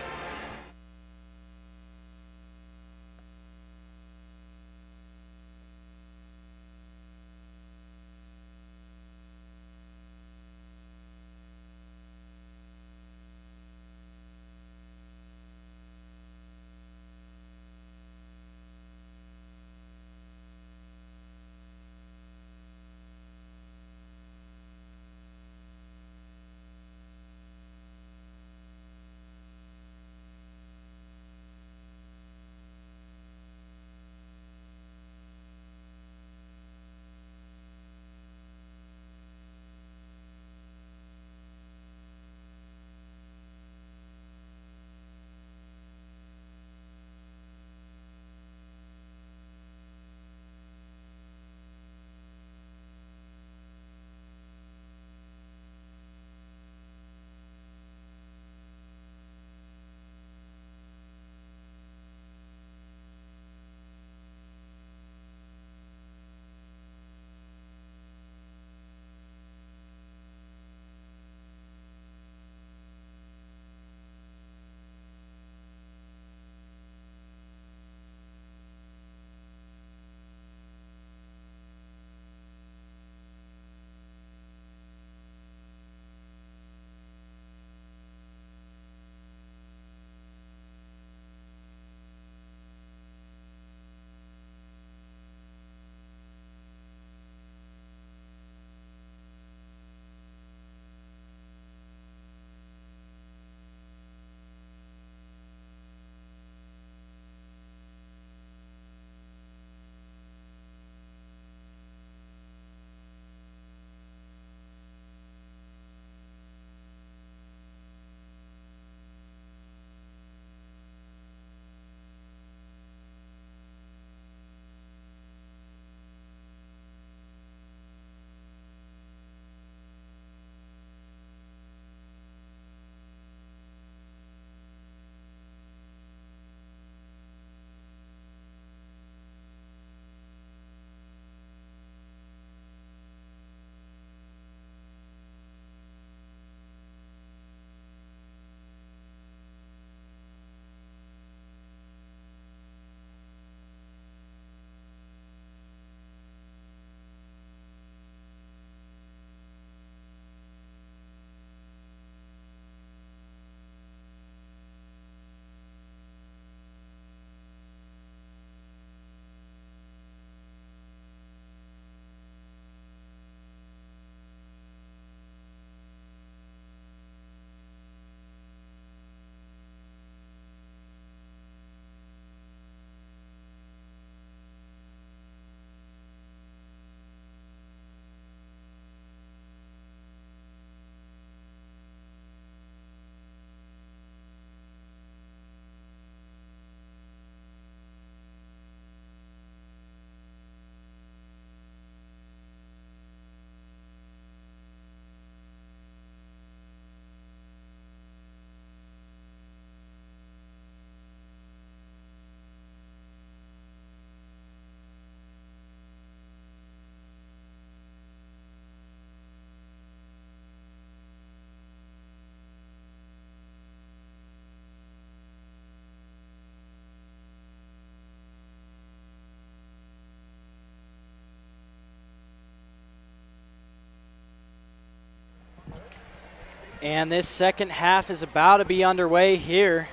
And this second half is about to be underway here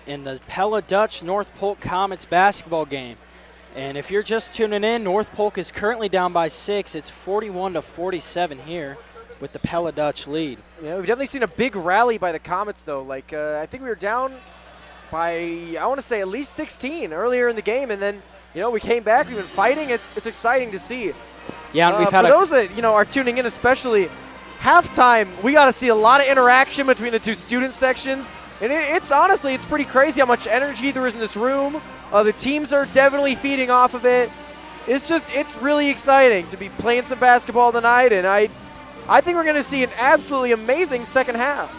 in the Pella Dutch North Polk Comets basketball game. And if you're just tuning in, North Polk is currently down by 6. It's 41-47 here with the Pella Dutch lead.
Yeah, we've definitely seen a big rally by the Comets, though. I think we were down by, I want to say, at least 16 earlier in the game, and then, we came back. We've been fighting. It's exciting to see.
Yeah, and we've had
for those that, are tuning in especially, halftime, we got to see a lot of interaction between the two student sections. And it's honestly, it's pretty crazy how much energy there is in this room. The teams are definitely feeding off of it. It's really exciting to be playing some basketball tonight, and I think we're going to see an absolutely amazing second half.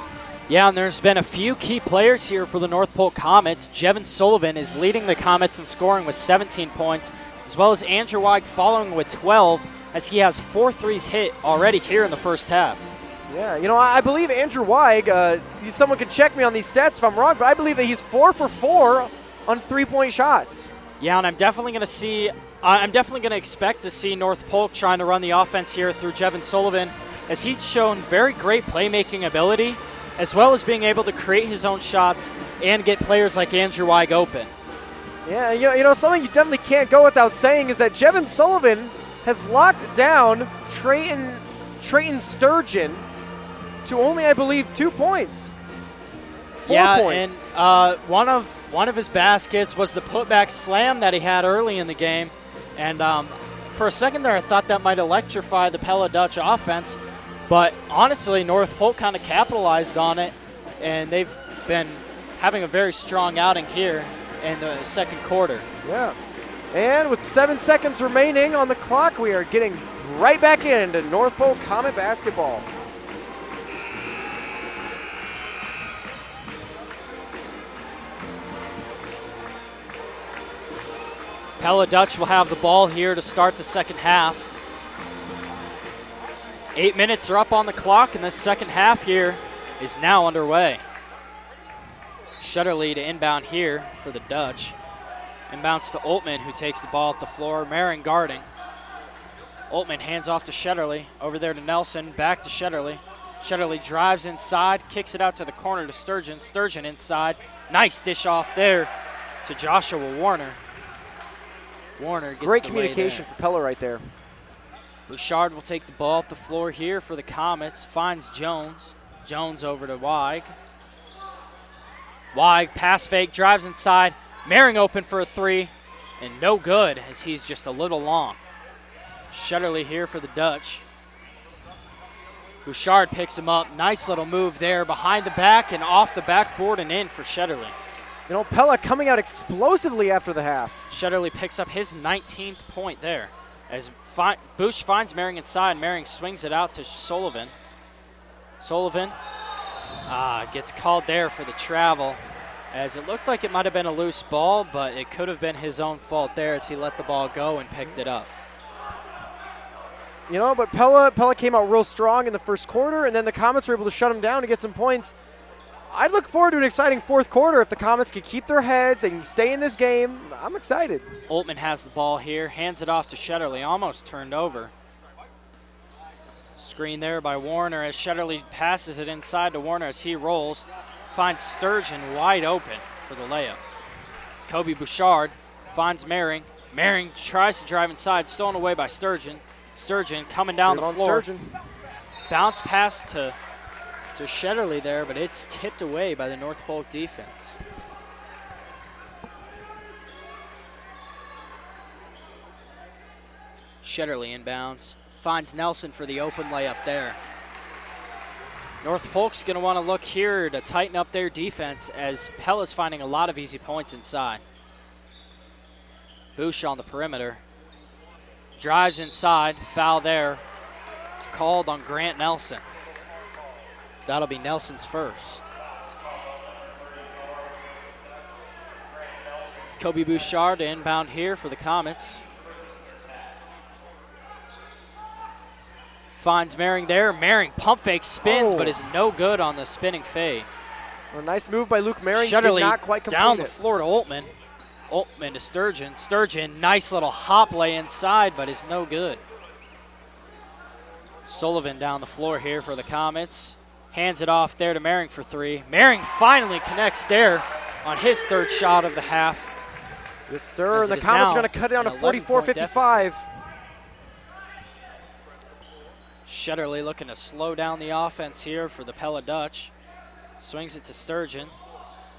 Yeah, and there's been a few key players here for the North Polk Comets. Jevin Sullivan is leading the Comets in scoring with 17 points, as well as Andrew Weig following with 12, as he has 4 threes hit already here in the first half.
Yeah, I believe Andrew Weig, someone could check me on these stats if I'm wrong, but I believe that he's 4 for 4 on 3-point shots.
Yeah, and I'm definitely going to expect to see North Polk trying to run the offense here through Jevin Sullivan, as he's shown very great playmaking ability, as well as being able to create his own shots and get players like Andrew Weig open.
Yeah, something you definitely can't go without saying is that Jevin Sullivan has locked down Trayton Sturgeon to only, I believe, 2 points. 4 points.
And one of his baskets was the putback slam that he had early in the game. And for a second there, I thought that might electrify the Pella Dutch offense. But honestly, North Polk kind of capitalized on it, and they've been having a very strong outing here in the second quarter.
Yeah. And with 7 seconds remaining on the clock, we are getting right back into North Polk Comet basketball.
Pella Dutch will have the ball here to start the second half. 8 minutes are up on the clock, and this second half here is now underway. Shutterly to inbound here for the Dutch. Inbounds to Oltman, who takes the ball at the floor. Marin guarding. Oltman hands off to Shutterly. Over there to Nelson, back to Shutterly. Shutterly drives inside, kicks it out to the corner to Sturgeon. Sturgeon inside. Nice dish off there to Joshua Warner. Warner gets
great
the
communication for Pella right there.
Bouchard will take the ball up the floor here for the Comets. Finds Jones. Jones over to Weig. Weig, pass fake, drives inside. Maring open for a 3, and no good as he's just a little long. Shutterly here for the Dutch. Bouchard picks him up. Nice little move there behind the back and off the backboard and in for Shutterly.
Pella coming out explosively after the half.
Shutterly picks up his 19th point there. As Bush finds Maring inside, Maring swings it out to Sullivan. Sullivan gets called there for the travel, as it looked like it might have been a loose ball, but it could have been his own fault there as he let the ball go and picked it up.
But Pella came out real strong in the first quarter, and then the Comets were able to shut him down to get some points. I'd look forward to an exciting fourth quarter if the Comets could keep their heads and stay in this game. I'm excited.
Oltman has the ball here, hands it off to Shutterly, almost turned over. Screen there by Warner as Shutterly passes it inside to Warner as he rolls. Finds Sturgeon wide open for the layup. Kobe Bouchard finds Maring. Maring tries to drive inside, stolen away by Sturgeon. Sturgeon coming down the floor. Bounce pass to Shutterly there, but it's tipped away by the North Polk defense. Shutterly inbounds. Finds Nelson for the open layup there. North Polk's going to want to look here to tighten up their defense as Pella's finding a lot of easy points inside. Bush on the perimeter. Drives inside. Foul there. Called on Grant Nelson. That'll be Nelson's first. Kobe Bouchard to inbound here for the Comets. Finds Maring there. Maring pump fake spins, but is no good on the spinning fade.
A nice move by Luke Maring.
Shutterly
did not quite complete
down the
it.
floor to Oltman. Oltman to Sturgeon. Sturgeon, nice little hop lay inside, but is no good. Sullivan down the floor here for the Comets. Hands it off there to Maring for 3. Maring finally connects there on his third shot of the half.
Yes, sir. The Comets are going to cut it down to 44-55.
Shutterly looking to slow down the offense here for the Pella Dutch. Swings it to Sturgeon.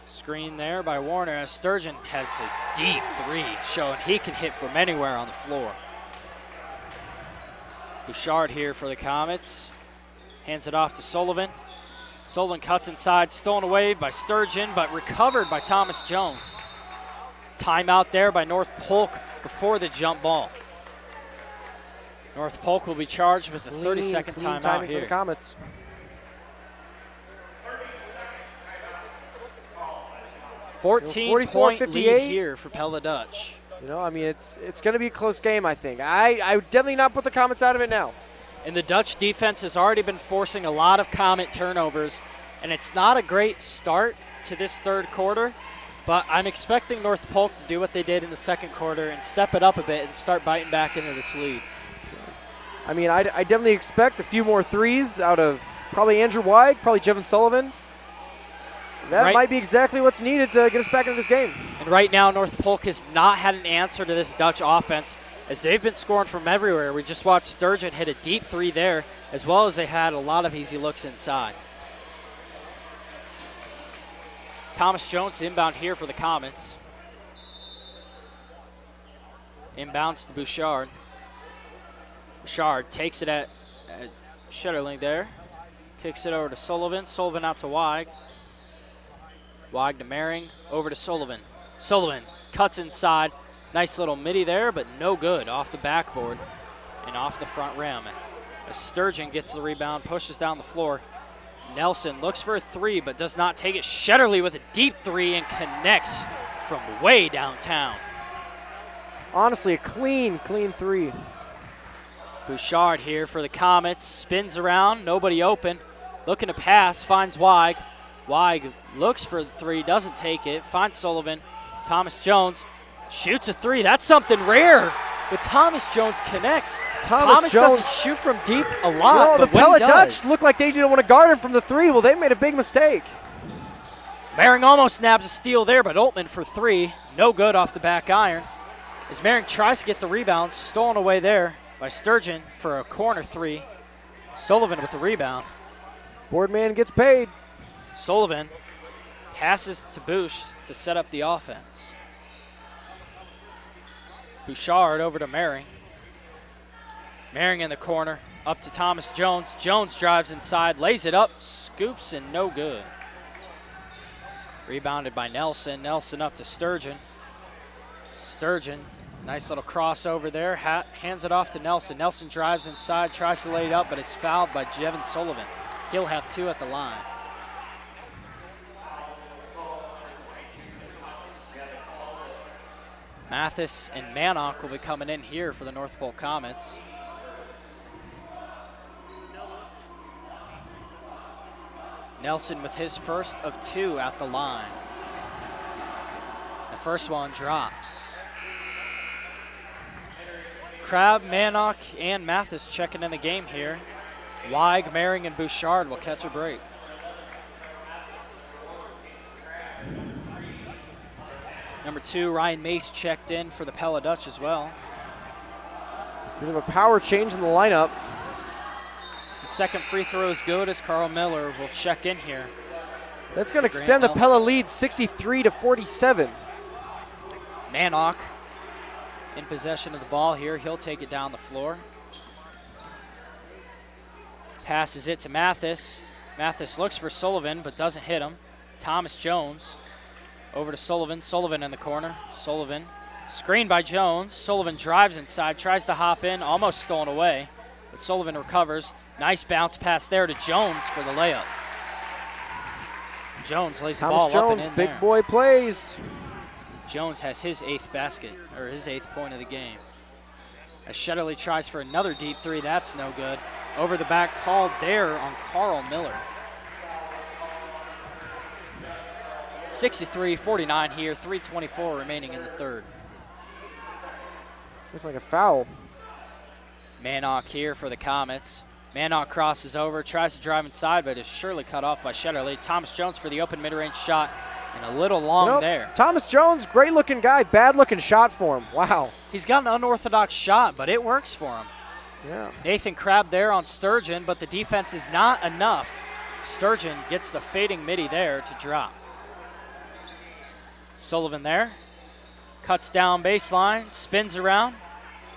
Screen there by Warner as Sturgeon has a deep 3, showing he can hit from anywhere on the floor. Bouchard here for the Comets. Hands it off to Sullivan. Sullivan cuts inside, stolen away by Sturgeon, but recovered by Thomas Jones. Timeout there by North Polk before the jump ball. North Polk will be charged with a 30-second timeout here.
For the Comets.
14-point lead here for Pella Dutch.
You know, I mean, it's going to be a close game, I think. I would definitely not put the Comets out of it now.
And the Dutch defense has already been forcing a lot of Comet turnovers, and it's not a great start to this third quarter, but I'm expecting North Polk to do what they did in the second quarter and step it up a bit and start biting back into this lead.
I mean, I definitely expect a few more threes out of probably Andrew Weig, probably Jevin Sullivan. That might be exactly what's needed to get us back into this game.
And right now, North Polk has not had an answer to this Dutch offense as they've been scoring from everywhere. We just watched Sturgeon hit a deep three there, as well as they had a lot of easy looks inside. Thomas Jones inbound here for the Comets. Inbounds to Bouchard. Bouchard takes it at Shetterling there. Kicks it over to Sullivan. Sullivan out to Weig. Weig to Mehring. Over to Sullivan. Sullivan cuts inside. Nice little midi there, but no good. Off the backboard and off the front rim. As Sturgeon gets the rebound, pushes down the floor. Nelson looks for a three, but does not take it. Shetterly with a deep three and connects from way downtown.
Honestly, a clean three.
Bouchard here for the Comets. Spins around, nobody open. Looking to pass, finds Weig. Weig looks for the three, doesn't take it. Finds Sullivan. Thomas Jones shoots a three. That's something rare. But Thomas Jones connects. Thomas
Jones
doesn't shoot from deep a lot.
The Pella Dutch look like they didn't want to guard him from the three. Well, they made a big mistake.
Mehring almost nabs a steal there, but Oltmann for three. No good off the back iron. As Mehring tries to get the rebound, stolen away there by Sturgeon for a corner three. Sullivan with the rebound.
Boardman gets paid.
Sullivan passes to Bouch to set up the offense. Bouchard over to Mehring. Mehring in the corner, up to Thomas Jones. Jones drives inside, lays it up, scoops, and no good. Rebounded by Nelson. Nelson up to Sturgeon. Sturgeon, nice little crossover there, hands it off to Nelson. Nelson drives inside, tries to lay it up, but is fouled by Jevin Sullivan. He'll have two at the line. Mathis and Manock will be coming in here for the North Polk Comets. Nelson with his first of two at the line. The first one drops. Crabb, Manock, and Mathis checking in the game here. Weig, Mehring, and Bouchard will catch a break. Number 2, Ryan Mace checked in for the Pella Dutch as well.
Just a bit of a power change in the lineup.
The second free throw is good as Carl Miller will check in here.
That's going to extend the Pella lead 63-47.
Manock in possession of the ball here. He'll take it down the floor. Passes it to Mathis. Mathis looks for Sullivan but doesn't hit him. Thomas Jones over to Sullivan. Sullivan in the corner. Sullivan screened by Jones. Sullivan drives inside, tries to hop in, almost stolen away. But Sullivan recovers. Nice bounce pass there to Jones for the layup. Jones lays the ball up and in there.
Big boy plays.
Jones has his 8th basket, or his 8th point of the game. As Shetterly tries for another deep three, that's no good. Over the back, called there on Carl Miller. 63-49 here, 3:24 remaining in the third.
Looks like a foul.
Manock here for the Comets. Manock crosses over, tries to drive inside, but is surely cut off by Shetterly. Thomas Jones for the open mid-range shot, and a little long there.
Thomas Jones, great-looking guy, bad-looking shot for him. Wow.
He's got an unorthodox shot, but it works for him.
Yeah.
Nathan Crabb there on Sturgeon, but the defense is not enough. Sturgeon gets the fading midi there to drop. Sullivan there. Cuts down baseline, spins around.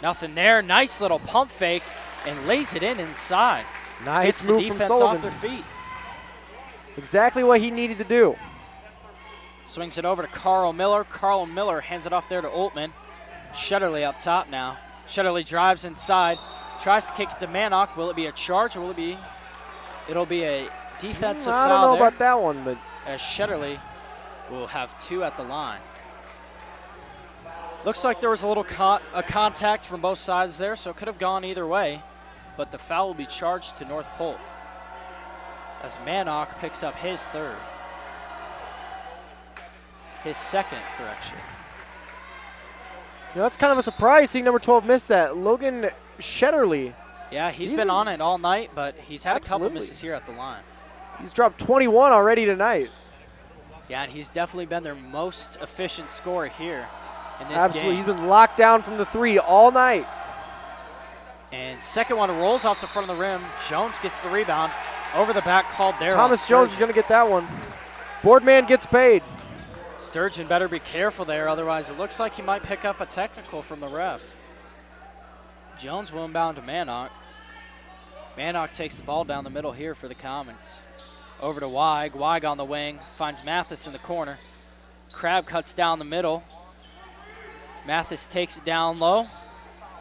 Nothing there. Nice little pump fake and lays it in inside.
Nice
Hits
move
the defense
from Sullivan.
off their feet.
Exactly what he needed to do.
Swings it over to Carl Miller. Carl Miller hands it off there to Oltmann. Shetterly up top now. Shetterly drives inside. Tries to kick it to Manock. Will it be a charge or will it be? It'll be a defensive foul there.
I don't know about that one, but
as Shetterly will have 2 at the line. Looks like there was a little contact from both sides there, so it could have gone either way. But the foul will be charged to North Polk as Manock picks up his 3rd. His 2nd correction.
You know, that's kind of a surprise seeing number 12 miss that. Logan Shetterly.
Yeah, he's been on it all night, but he's had a couple misses here at the line.
He's dropped 21 already tonight.
Yeah, and he's definitely been their most efficient scorer here in this
Absolutely.
game.
He's been locked down from the 3 all night.
And second one rolls off the front of the rim. Jones gets the rebound. Over the back, called there.
Thomas Jones is going to get that one. Boardman gets paid.
Sturgeon better be careful there, otherwise it looks like he might pick up a technical from the ref. Jones will inbound to Manock. Manock takes the ball down the middle here for the Comets. Over to Weig. Weig on the wing. Finds Mathis in the corner. Crabb cuts down the middle. Mathis takes it down low.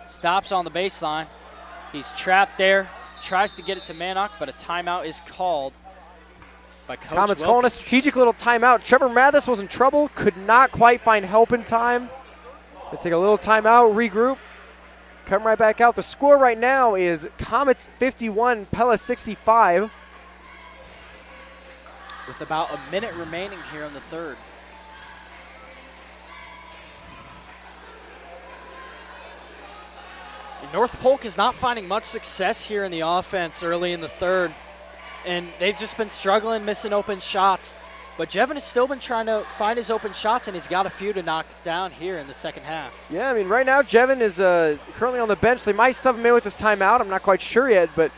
Stops on the baseline. He's trapped there. Tries to get it to Manock, but a timeout is called by Coach
Comets
Wilkins.
calling a strategic little timeout. Trevor Mathis was in trouble. Could not quite find help in time. They take a little timeout, regroup. Come right back out. The score right now is Comets 51, Pella 65.
With about a minute remaining here in the 3rd. And North Polk is not finding much success here in the offense early in the 3rd. And they've just been struggling, missing open shots. But Jevin has still been trying to find his open shots, and he's got a few to knock down here in the 2nd half.
Yeah, I mean, right now Jevin is currently on the bench. They might sub him in with this timeout. I'm not quite sure yet, but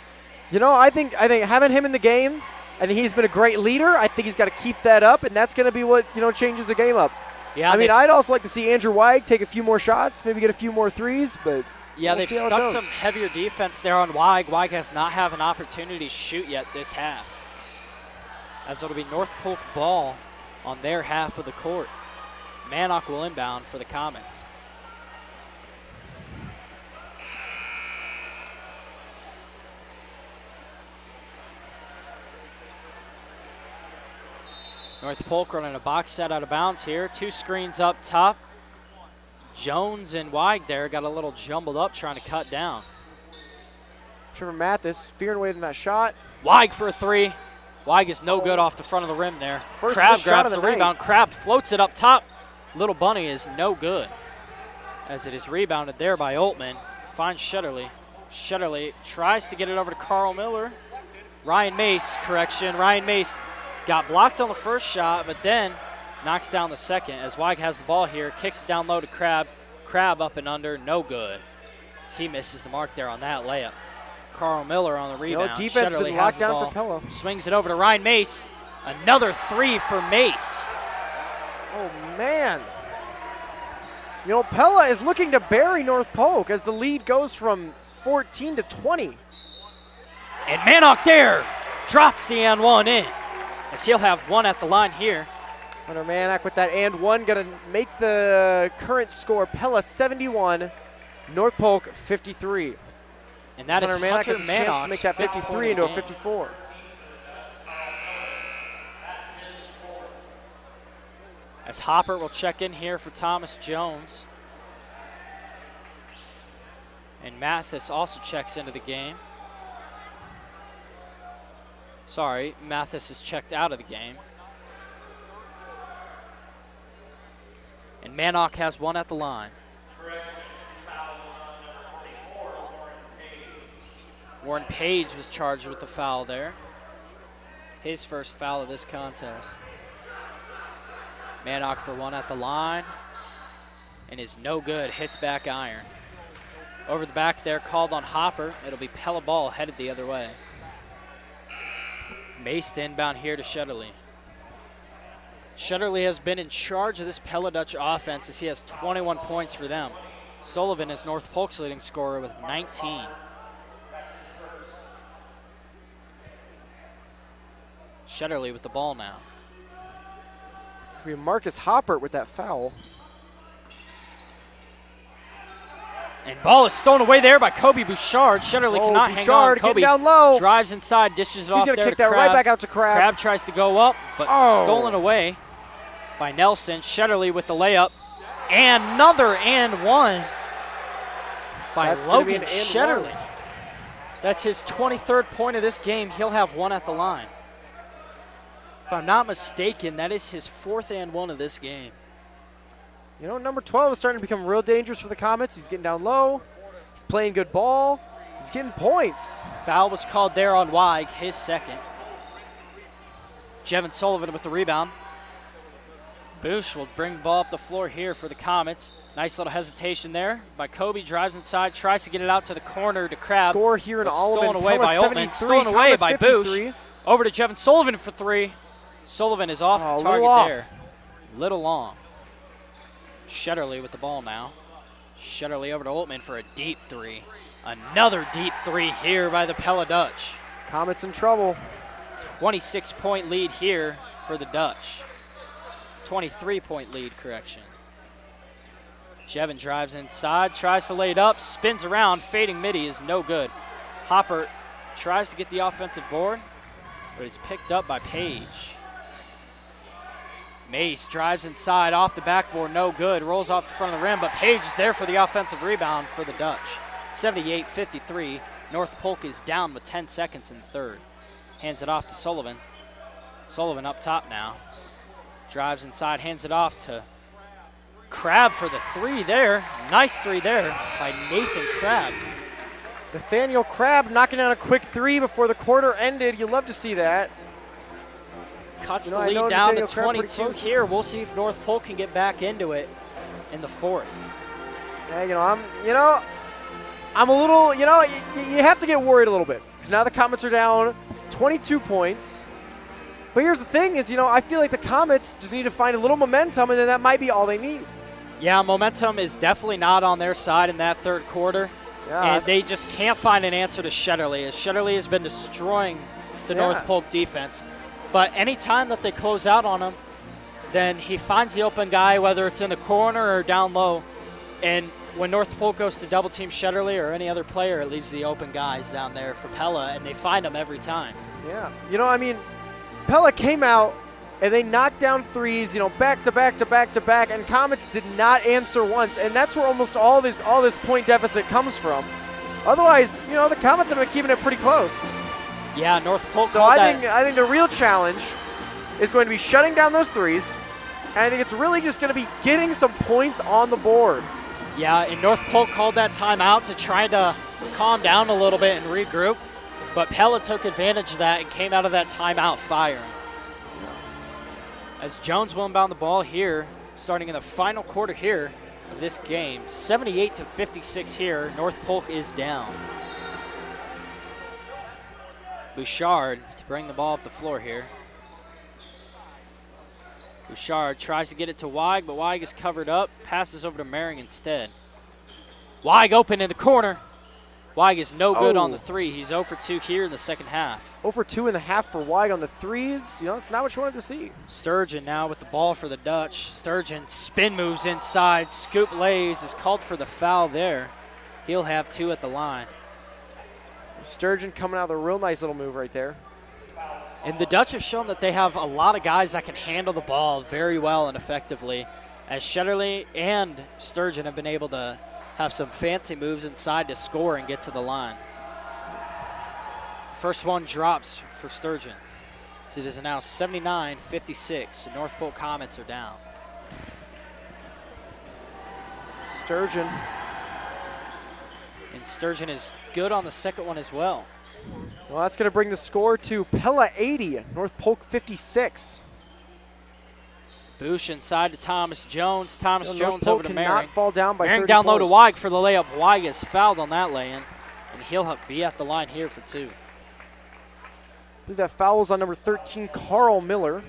you know, I think having him in the game, I think he's been a great leader. I think he's got to keep that up, and that's going to be what changes the game up.
Yeah,
I mean, I'd also like to see Andrew Weig take a few more shots, maybe get a few more threes, but
yeah,
we'll
they've stuck some heavier defense there on Weig. Weig has not had an opportunity to shoot yet this half, as it'll be North Polk ball on their half of the court. Manock will inbound for the Comets. North Polk running a box set out of bounds here. 2 screens up top. Jones and Weig there got a little jumbled up trying to cut down.
Trevor Mathis fearing away from that shot.
Weig for a 3. Weig is no good off the front of the rim there. Crabb grabs the rebound. Crabb floats it up top. Little Bunny is no good, as it is rebounded there by Oltmann. Finds Shetterly. Shetterly tries to get it over to Carl Miller. Ryan Mace, Ryan Mace got blocked on the first shot, but then knocks down the second as Weig has the ball here. Kicks it down low to Crabb. Crabb up and under, no good. As he misses the mark there on that layup. Carl Miller on the rebound.
Defense been locked down for Pella.
Swings it over to Ryan Mace. Another 3 for Mace.
Oh, man. Pella is looking to bury North Polk as the lead goes from 14 to 20.
And Manock there drops the and 1 in, as he'll have 1 at the line here.
Hunter Manock with that and 1, going to make the current score Pella 71, North Polk 53.
And that is Hunter
Manock has a chance
Manock's
to make that 53 into a 54.
As Hopper will check in here for Thomas Jones. And Mathis also checks into the game. Sorry, Mathis is checked out of the game. And Manock has 1 at the line. Warren Page was charged with the foul there. His first foul of this contest. Manock for 1 at the line. And is no good, hits back iron. Over the back there, called on Hopper. It'll be Pella ball headed the other way. Mace inbound here to Shetterly. Shetterly has been in charge of this Pella Dutch offense as he has 21 points for them. Sullivan is North Polk's leading scorer with 19. Shetterly with the ball now.
We have Marcus Hoppert with that foul.
And ball is stolen away there by Kobe Bouchard. Shetterly cannot hang on. Kobe
down low.
Drives inside, dishes it off there to Crab.
He's going to kick that right back out to Crab.
Crab tries to go up, but stolen away by Nelson. Shetterly with the layup. And another and one by Logan Shetterly. That's his 23rd point of this game. He'll have one at the line. If I'm not mistaken, that is his 4th and one of this game.
You know, number 12 is starting to become real dangerous for the Comets. He's getting down low. He's playing good ball. He's getting points.
Foul was called there on Weig, his 2nd. Jevin Sullivan with the rebound. Boosh will bring the ball up the floor here for the Comets. Nice little hesitation there by Kobe. Drives inside, tries to get it out to the corner to Crab.
Score here in Allman.
Stolen away by Altman. Stolen away by Boosh. Over to Jevin Sullivan for 3. Sullivan is off the target there. Little long. Shetterly with the ball now. Shetterly over to Altman for a deep 3. Another deep 3 here by the Pella Dutch.
Comets in trouble.
26-point lead here for the Dutch. 23-point lead, correction. Jevin drives inside, tries to lay it up, spins around, fading midi is no good. Hopper tries to get the offensive board, but it's picked up by Page. Mace drives inside, off the backboard, no good. Rolls off the front of the rim, but Page is there for the offensive rebound for the Dutch. 78-53. North Polk is down with 10 seconds in the 3rd. Hands it off to Sullivan. Sullivan up top now. Drives inside, hands it off to Crab for the 3 there. Nice 3 there by Nathan Crab.
Nathaniel Crab knocking down a quick 3 before the quarter ended. You love to see that.
Cuts the lead down to 22 here. We'll see if North Polk can get back into it in the 4th.
Yeah, I'm a little, you have to get worried a little bit. Because now the Comets are down 22 points. But here's the thing is, I feel like the Comets just need to find a little momentum, and then that might be all they need.
Yeah, momentum is definitely not on their side in that 3rd quarter. Yeah, and they just can't find an answer to Shetterly, as Shetterly has been destroying the North Polk defense. But any time that they close out on him, then he finds the open guy, whether it's in the corner or down low. And when North Polk goes to double team Shetterly or any other player, it leaves the open guys down there for Pella, and they find them every time.
Yeah. Pella came out and they knocked down 3s, back to back to back to back, and Comets did not answer once. And that's where almost all this point deficit comes from. Otherwise, the Comets have been keeping it pretty close.
Yeah, North Polk.
So I think the real challenge is going to be shutting down those 3s, and I think it's really just going to be getting some points on the board.
Yeah, and North Polk called that timeout to try to calm down a little bit and regroup, but Pella took advantage of that and came out of that timeout firing. As Jones will inbound the ball here, starting in the final quarter here of this game, 78-56 here. North Polk is down. Bouchard to bring the ball up the floor here. Bouchard tries to get it to Weig, but Weig is covered up. Passes over to Merring instead. Weig open in the corner. Weig is no good on the 3. He's 0 for 2 here in the 2nd half.
0 for 2 in the half for Weig on the 3s. It's not what you wanted to see.
Sturgeon now with the ball for the Dutch. Sturgeon spin moves inside. Scoop lays is called for the foul there. He'll have 2 at the line.
Sturgeon coming out with a real nice little move right there.
And the Dutch have shown that they have a lot of guys that can handle the ball very well and effectively, as Shetterly and Sturgeon have been able to have some fancy moves inside to score and get to the line. First one drops for Sturgeon. So it is now 79-56. North Polk Comets are down.
Sturgeon.
And Sturgeon is good on the 2nd one as well.
Well, that's going to bring the score to Pella 80, North Polk 56.
Boosh inside to Thomas Jones. Thomas Jones over to Merring.
Cannot fall down by 30
Merring down
points.
low to Weig for the layup. Weig is fouled on that lay-in, and he'll be at the line here for 2.
I believe that foul is on number 13, Carl Miller.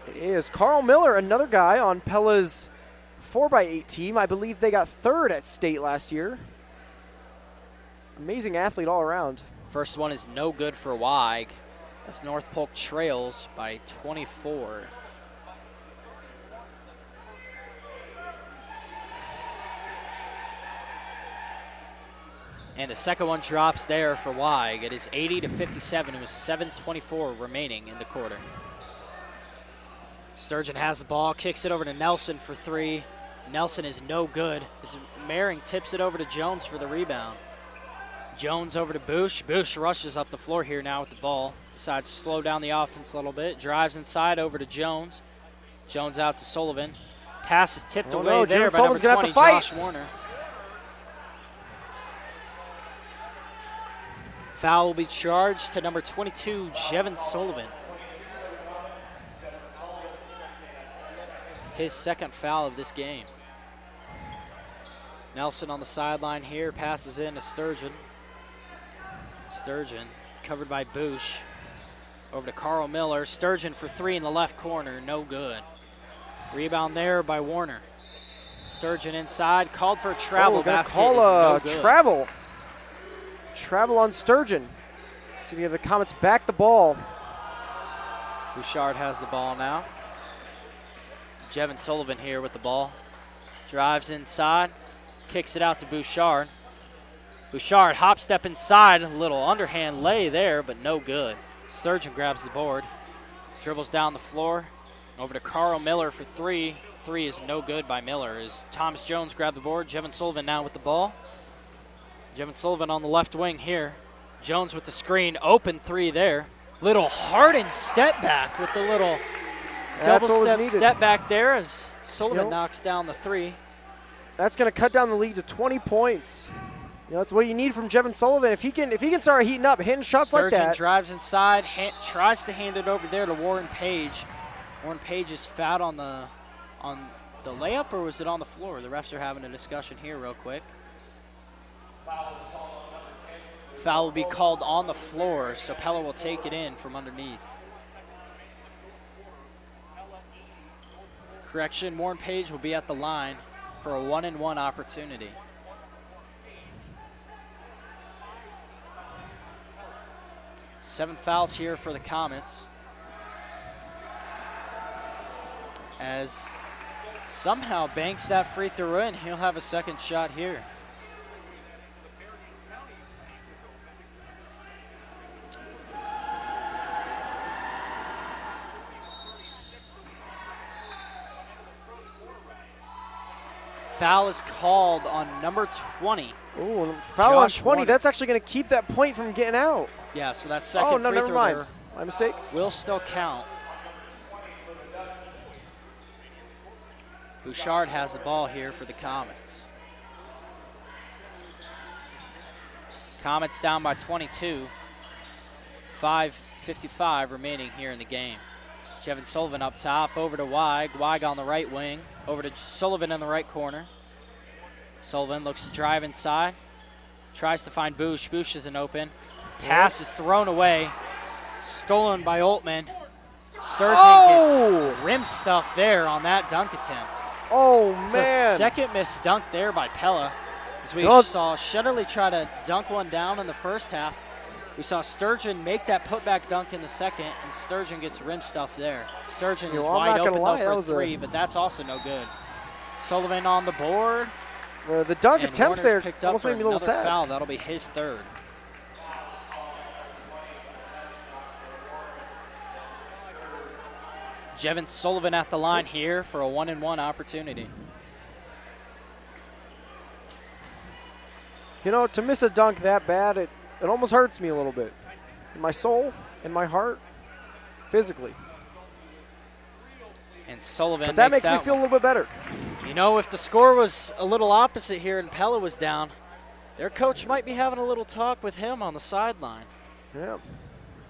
It is Carl Miller, another guy on Pella's 4x8 team. I believe they got 3rd at state last year. Amazing athlete all around.
First one is no good for Weig. as North Polk trails by 24. And the second one drops there for Weig. It is 80-57 with 7:24 remaining in the quarter. Sturgeon has the ball, kicks it over to Nelson for three. Nelson is no good. As Mehring tips it over to Jones for the rebound. Jones over to Bush. Bush rushes up the floor here now with the ball. Decides to slow down the offense a little bit. Drives inside over to Jones. Jones out to Sullivan. Pass is tipped away there by number 20, Josh Warner. Foul will be charged to number 22, Jevin Sullivan. His second foul of this game. Nelson on the sideline here, passes in to Sturgeon. Sturgeon covered by Bush. Over to Carl Miller. Sturgeon for three in the left corner, no good. Rebound there by Warner. Sturgeon inside, called for a travel basket.
Call
no good.
Travel. Travel on Sturgeon. See if you have the Comets back the ball.
Bouchard has the ball now. Jevin Sullivan here with the ball. Drives inside, kicks it out to Bouchard. Bouchard hop step inside, a little underhand lay there, but no good. Sturgeon grabs the board, dribbles down the floor, over to Carl Miller for three. Three is no good by Miller as Thomas Jones grabbed the board. Jevin Sullivan now with the ball. Jevin Sullivan on the left wing here. Jones with the screen, open three there. Little hardened step back with the little double step back there as Sullivan knocks down the three.
That's going to cut down the lead to 20 points. That's what you need from Jevin Sullivan. If he can start heating up, hitting shots like that.
Sturgeon drives inside, tries to hand it over there to Warren Page. Warren Page is fouled on the layup, or was it on the floor? The refs are having a discussion here real quick. Foul will be called on the floor, so Pella will take it in from underneath. Correction, Warren Page will be at the line for a 1-and-1 opportunity. Seven fouls here for the Comets. As somehow banks that free throw in, he'll have a second shot here. Foul is called on number 20.
Ooh, foul on 20. Warner. That's actually going to keep that point from getting out.
Yeah, so that second free
never
throw
mind.
there
My mistake.
Will still count. Bouchard has the ball here for the Comets. Comets down by 22. 5:55 remaining here in the game. Jevin Sullivan up top, over to Weig. Weig on the right wing, over to Sullivan in the right corner. Sullivan looks to drive inside, tries to find Bush. Bush isn't open. Pass is thrown away, stolen by Oltman. Sturgeon gets rim stuff there on that dunk attempt.
Oh, man.
It's a second missed dunk there by Pella. As we saw Shetterly try to dunk one down in the first half. We saw Sturgeon make that putback dunk in the second, and Sturgeon gets rim stuff there. Sturgeon is wide open though for three, but that's also no good. Sullivan on the board.
The dunk attempt there almost made me a little sad.
Foul. That'll be his third. Jevin Sullivan at the line here for a 1-and-1 opportunity.
To miss a dunk that bad, it almost hurts me a little bit. In my soul, in my heart, physically.
And Sullivan
but that makes me feel a little bit better.
If the score was a little opposite here and Pella was down, their coach might be having a little talk with him on the sideline.
Yeah.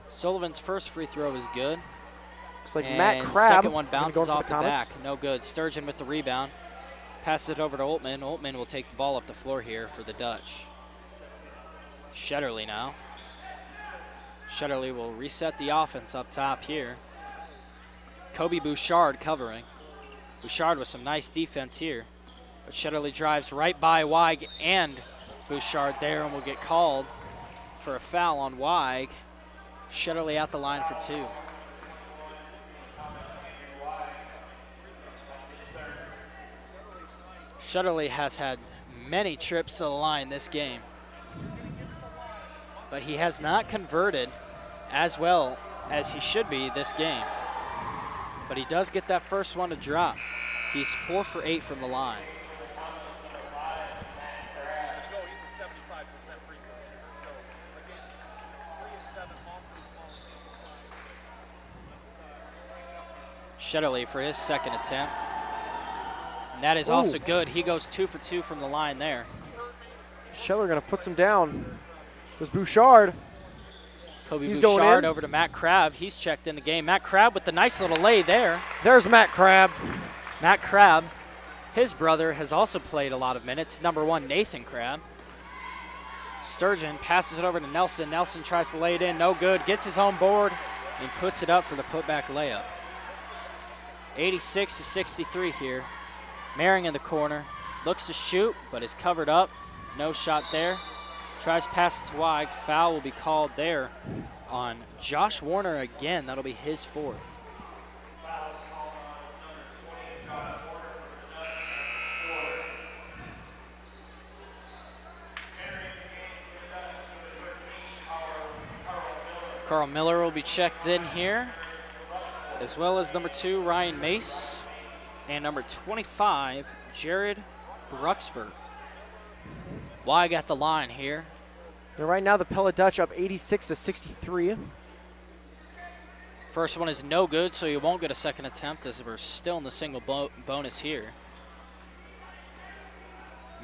Sullivan's first free throw is good.
Looks like
and
Matt Crabb.
Second one bounces off the back. No good. Sturgeon with the rebound. Passes it over to Oltman. Oltman will take the ball up the floor here for the Dutch. Shetterly now. Shetterly will reset the offense up top here. Kobe Bouchard covering. Bouchard with some nice defense here. But Shetterly drives right by Weig and Bouchard there and will get called for a foul on Weig. Shetterly at the line for 2. Shetterly has had many trips to the line this game, but he has not converted as well as he should be this game. But he does get that first one to drop. He's 4 for 8 from the line. Shetterly for his second attempt. And that is also good. He goes 2 for 2 from the line there.
Scheller going to put some down. There's Bouchard.
He's Bouchard over to Matt Crabb. He's checked in the game. Matt Crabb with the nice little lay there.
There's Matt Crabb.
Matt Crabb, his brother, has also played a lot of minutes. Number 1, Nathan Crabb. Sturgeon passes it over to Nelson. Nelson tries to lay it in. No good. Gets his own board and puts it up for the putback layup. 86-63 here. Maring in the corner. Looks to shoot, but is covered up. No shot there. Tries pass it to Weig. Foul will be called there on Josh Warner again. That'll be his 4th. Carl Miller will be checked in here, as well as number 2, Ryan Mace, and number 25, Jared Bruxford. Weig at the line here.
And right now the Pella Dutch up 86-63.
First one is no good, so you won't get a second attempt as we're still in the single bonus here.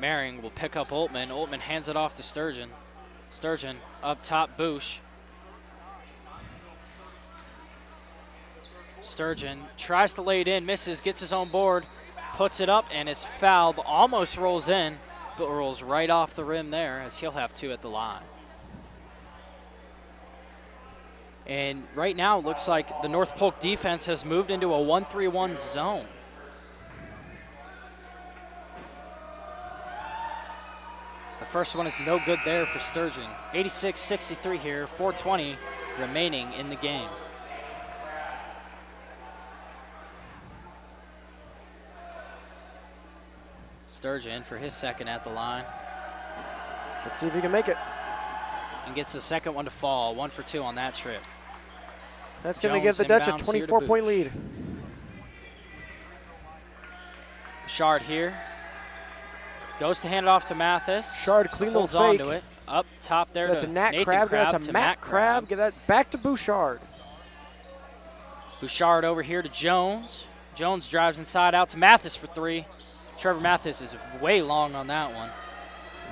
Maring will pick up Oltman. Oltman hands it off to Sturgeon. Sturgeon up top, Boosh. Sturgeon tries to lay it in, misses, gets his own board, puts it up, and is fouled. Almost rolls in, but rolls right off the rim there as he'll have 2 at the line. And right now it looks like the North Polk defense has moved into a 1-3-1 zone. So the first one is no good there for Sturgeon. 86-63 here, 4:20 remaining in the game. Sturgeon for his second at the line.
Let's see if he can make it.
And gets the second one to fall. 1 for 2 on that trip.
That's going to give the Dutch a 24-point lead.
Bouchard here. Goes to hand it off to Mathis.
Bouchard, clean little fake.
Holds on to it. Up top there
that's
to
a Nat
Nathan
Crabb.
Crabb.
That's a Matt Crabb. Get that back to Bouchard.
Bouchard over here to Jones. Jones drives inside out to Mathis for 3. Trevor Mathis is way long on that one.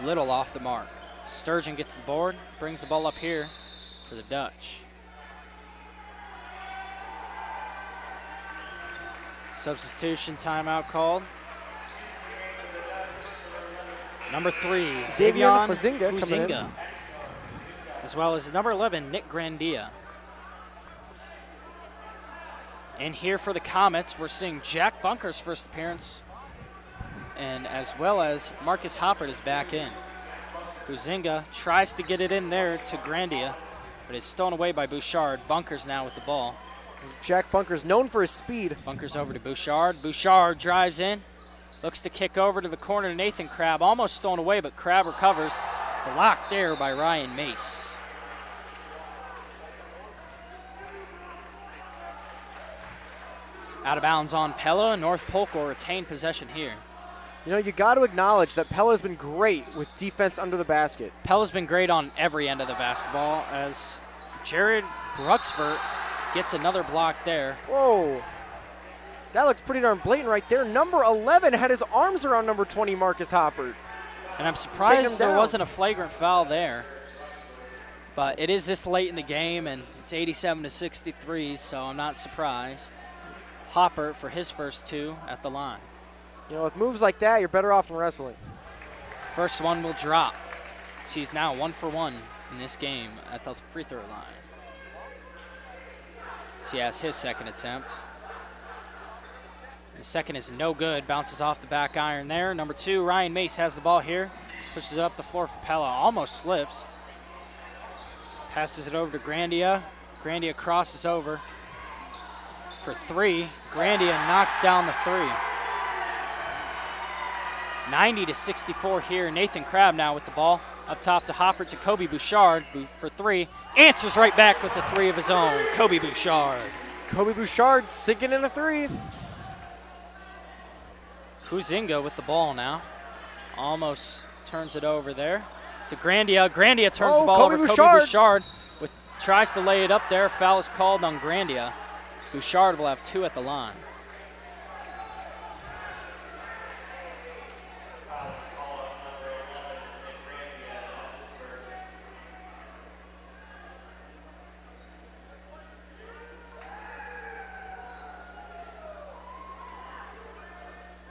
Little off the mark. Sturgeon gets the board, brings the ball up here for the Dutch. Substitution timeout called. Number 3, Xavier Huizinga, as well as number 11, Nick Grandia. And here for the Comets, we're seeing Jack Bunker's first appearance, and as well as Marcus Hoppert is back in. Huizinga tries to get it in there to Grandia, but it's stolen away by Bouchard. Bunker's now with the ball.
Jack Bunker's known for his speed.
Bunker's over to Bouchard. Bouchard drives in, looks to kick over to the corner to Nathan Crabb. Almost stolen away, but Crabb recovers. Blocked there by Ryan Mace. It's out of bounds on Pella, and North Polk will retain possession here.
You know, you got to acknowledge that Pella's been great with defense under the basket.
Pella's been great on every end of the basketball as Jared Bruxford gets another block there.
Whoa. That looks pretty darn blatant right there. Number 11 had his arms around number 20, Marcus Hoppert.
And I'm surprised there wasn't a flagrant foul there. But it is this late in the game, and it's 87-63, so I'm not surprised. Hoppert for his first 2 at the line.
You know, with moves like that, you're better off in wrestling.
First one will drop. He's now 1 for 1 in this game at the free throw line. So he has his second attempt. The second is no good. Bounces off the back iron there. Number 2, Ryan Mace has the ball here. Pushes it up the floor for Pella. Almost slips. Passes it over to Grandia. Grandia crosses over for three. Grandia knocks down the three. 90-64 here. Nathan Crabb now with the ball. Up top to Hopper to Kobe Bouchard for three. Answers right back with a three of his own. Kobe Bouchard.
Kobe Bouchard sinking in a three.
Kuzinga with the ball now. Almost turns it over there to Grandia. Grandia turns the ball over. Kobe Bouchard tries to lay it up there. Foul is called on Grandia. Bouchard will have two at the line.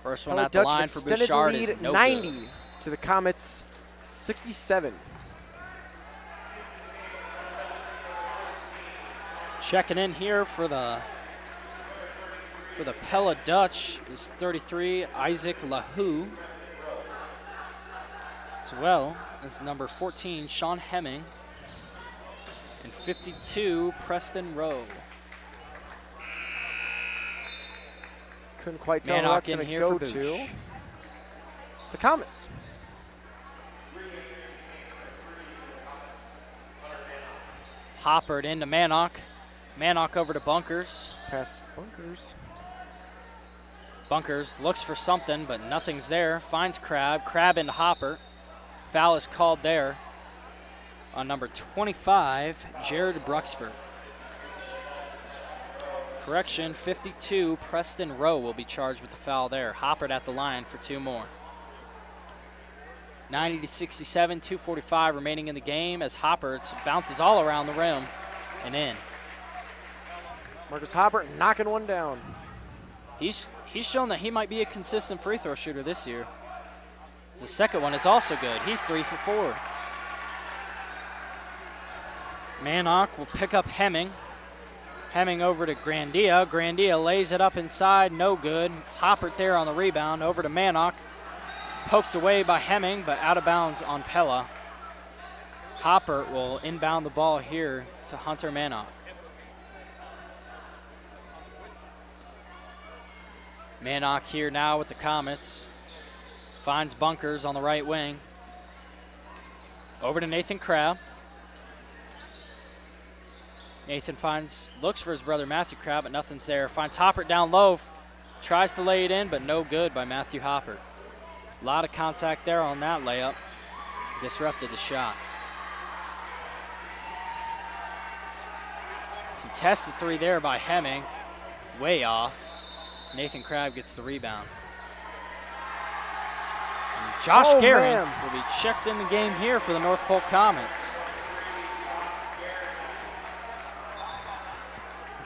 First one at the line for Bouchard is no 90
good. To the Comets, 67.
Checking in here for the Pella Dutch is 33, Isaac Lahu. As well as number 14, Sean Hemming. And 52, Preston Rowe.
Couldn't quite tell who that's going to go to. The Comets.
Hoppered into Mannock. Mannock over to Bunkers.
Past Bunkers.
Bunkers looks for something, but nothing's there. Finds Crabb. Crabb into Hopper. Foul is called there on number 25, Jared Bruxford. Correction, 52, Preston Rowe will be charged with the foul there. Hoppered at the line for two more. 90-67, 2:45 remaining in the game as Hopper bounces all around the rim and in.
Marcus Hopper knocking one down.
He's shown that he might be a consistent free throw shooter this year. The second one is also good. He's 3 for 4. Mannock will pick up Hemming. Hemming over to Grandia. Grandia lays it up inside, no good. Hoppert there on the rebound, over to Mannock. Poked away by Hemming, but out of bounds on Pella. Hoppert will inbound the ball here to Hunter Mannock. Mannock here now with the Comets. Finds Bunkers on the right wing. Over to Nathan Crabb. Nathan looks for his brother Matthew Crabb, but nothing's there. Finds Hoppert down low. Tries to lay it in, but no good by Matthew Hoppert. A lot of contact there on that layup. Disrupted the shot. Contested three there by Hemming. Way off. As Nathan Crabb gets the rebound. And Josh Gehring will be checked in the game here for the North Polk Comets.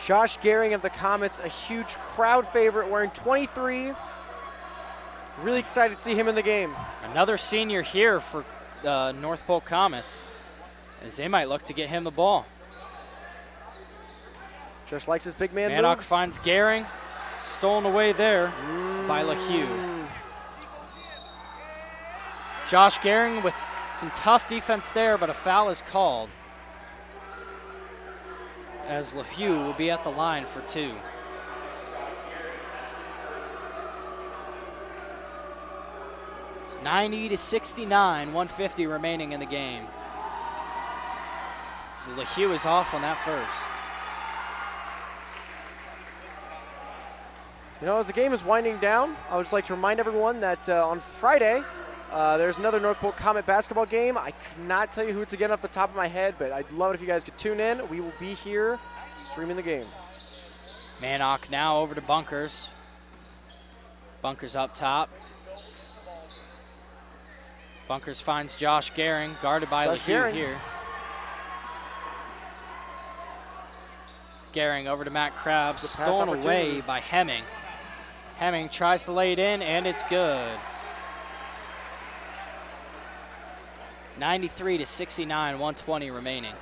Josh Gehring of the Comets, a huge crowd favorite, wearing 23. Really excited to see him in the game.
Another senior here for North Polk Comets, as they might look to get him the ball.
Just likes his big man
Mannock
moves.
finds Gehring, stolen away there by LaHue. Josh Gehring with some tough defense there, but a foul is called, as LaHue will be at the line for two. (90-69), 150 remaining in the game. So LaHue is off on that first.
You know, as the game is winding down, I would just like to remind everyone that on Friday, there's another North Polk Comet basketball game. I cannot tell you who it's again off the top of my head, but I'd love it if you guys could tune in. We will be here streaming the game.
Mannock now over to Bunkers. Bunkers up top. Bunkers finds Josh Gehring, guarded by LaHue here. Gehring over to Matt Crabb, stolen away by Hemming. Hemming tries to lay it in, and it's good. 93-69, 120 remaining.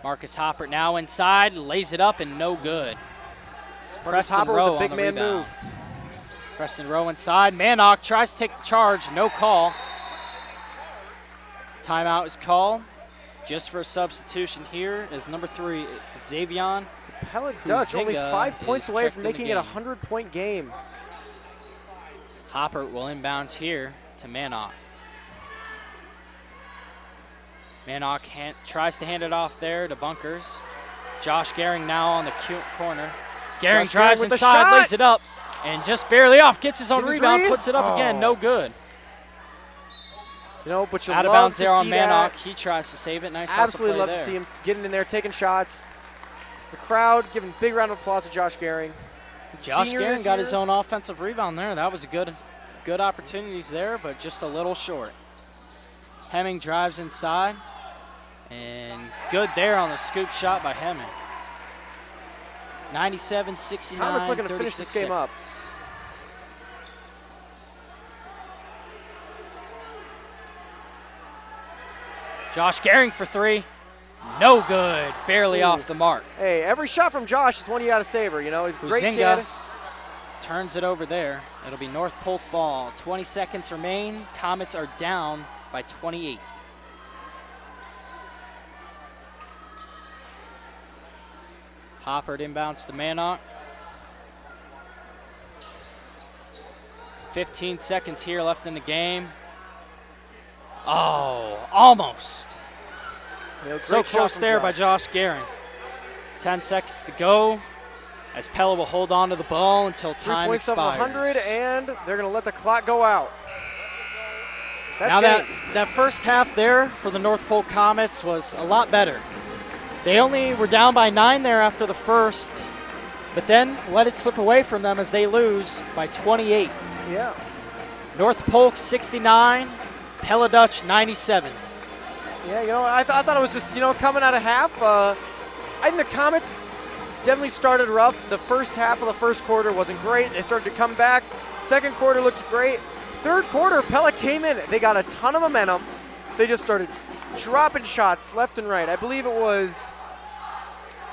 Marcus Hoppert now inside, lays it up, and no good. Preston Rowe on the rebound. Preston Rowe inside. Mannock tries to take charge, no call. Timeout is called. Just for a substitution here is number 3, Xavion.
Pella Dutch only 5 points away from making it a 100-point game.
Hopper will inbounds here to Mannock. Mannock tries to hand it off there to Bunkers. Josh Gehring now on the corner. Gehring drives inside, lays it up, and just barely off. Gets his own rebound, puts it up again. No good.
You know, but you
out of bounds there on Mannock. He tries to save it. Nice
Absolutely love to see him getting in there, taking shots. The crowd giving a big round of applause to Josh Gehring.
Josh Gehring got his own offensive rebound there. That was a good opportunities there, but just a little short. Hemming drives inside, and good there on the scoop shot by Hemming. 97-69.
Comets looking to finish this game up.
Josh Gehring for 3. No good. Barely off the mark.
Hey, every shot from Josh is one you got to savor. You know, he's a great kid.
Turns it over there. It'll be North Polk ball. 20 seconds remain. Comets are down by 28. Hopper inbounds to Mannock. 15 seconds here left in the game. Oh, almost. So close there by Josh Gehring. 10 seconds to go as Pella will hold on to the ball until time expires.
3 points of 100, and they're going to let the clock go out.
Now that first half there for the North Polk Comets was a lot better. They only were down by 9 there after the first, but then let it slip away from them as they lose by 28.
Yeah.
North Polk 69, Pella Dutch 97.
Yeah, you know, I thought it was just, you know, coming out of half. I think the Comets definitely started rough. The first half of the first quarter wasn't great. They started to come back. Second quarter looked great. Third quarter, Pella came in. They got a ton of momentum. They just started dropping shots left and right. I believe it was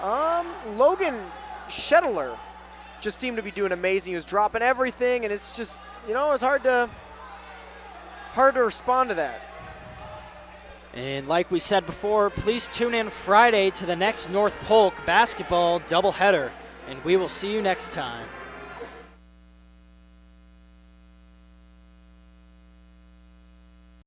Logan Schettler just seemed to be doing amazing. He was dropping everything, and it's just, you know, it was hard to respond to that.
And like we said before, please tune in Friday to the next North Polk basketball doubleheader, and we will see you next time.